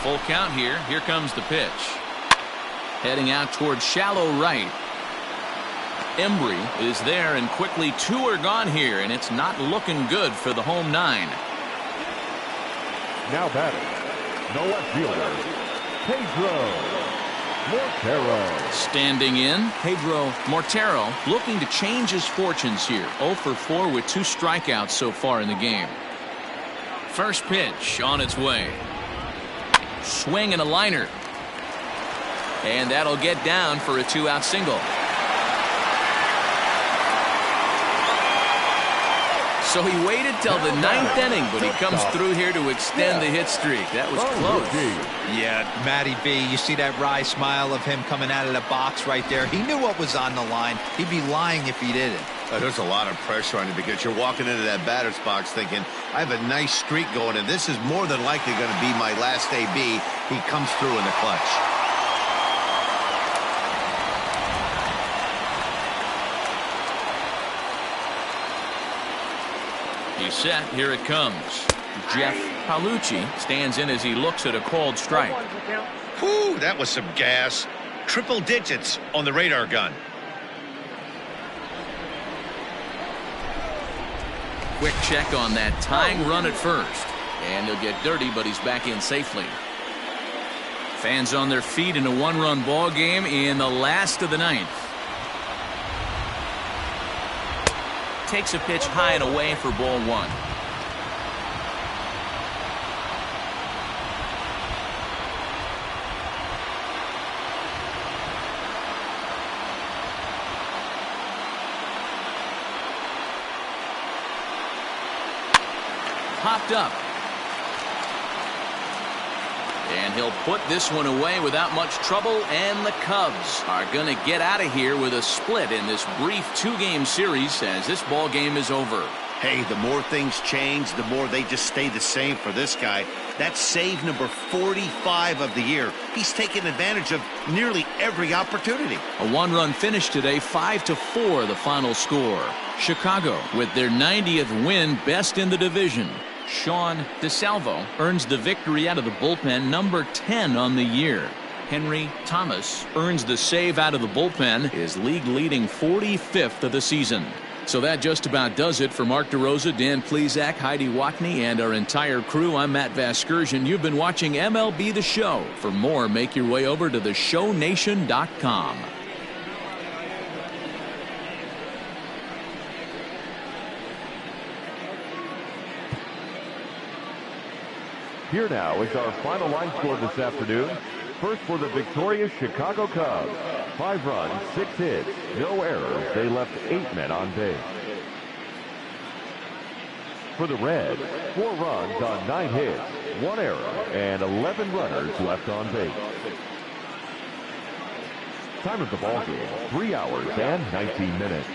Full count here. Here comes the pitch. Heading out towards shallow right. Embry is there, and quickly 2 are gone here, and it's not looking good for the home 9. Now batting, the left fielder, Pedro Mortero. Standing in, Pedro Mortero looking to change his fortunes here. 0 for 4 with 2 strikeouts so far in the game. First pitch on its way. Swing and a liner. And that'll get down for a 2-out single. So he waited till the 9th inning, but he comes through here to extend the hit streak. That was close. Yeah, Matty B, you see that wry smile of him coming out of the box right there. He knew what was on the line. He'd be lying if he didn't. There's a lot of pressure on you because you're walking into that batter's box thinking, I have a nice streak going, and this is more than likely going to be my last AB. He comes through in the clutch. He's set. Here it comes. Jeff Palucci stands in as he looks at a called strike. Whew, that was some gas. Triple digits on the radar gun. Quick check on that tying run at first. And he'll get dirty, but he's back in safely. Fans on their feet in a 1-run ball game in the last of the 9th. Takes a pitch high and away for ball 1. Popped up. And he'll put this one away without much trouble, and the Cubs are going to get out of here with a split in this brief 2-game series as this ball game is over. Hey, the more things change, the more they just stay the same for this guy. That's save number 45 of the year. He's taken advantage of nearly every opportunity. A 1-run finish today, 5-4 the final score. Chicago with their 90th win, best in the division. Sean DeSalvo earns the victory out of the bullpen, number 10 on the year. Henry Thomas earns the save out of the bullpen, his league-leading 45th of the season. So that just about does it for Mark DeRosa, Dan Plesac, Heidi Watney, and our entire crew. I'm Matt Vasgersian. You've been watching MLB The Show. For more, make your way over to theshownation.com. Here now is our final line score this afternoon. First for the victorious Chicago Cubs. 5 runs, 6 hits, no errors. They left 8 men on base. For the Reds, 4 runs on 9 hits, 1 error, and 11 runners left on base. Time of the ball game, 3 hours and 19 minutes.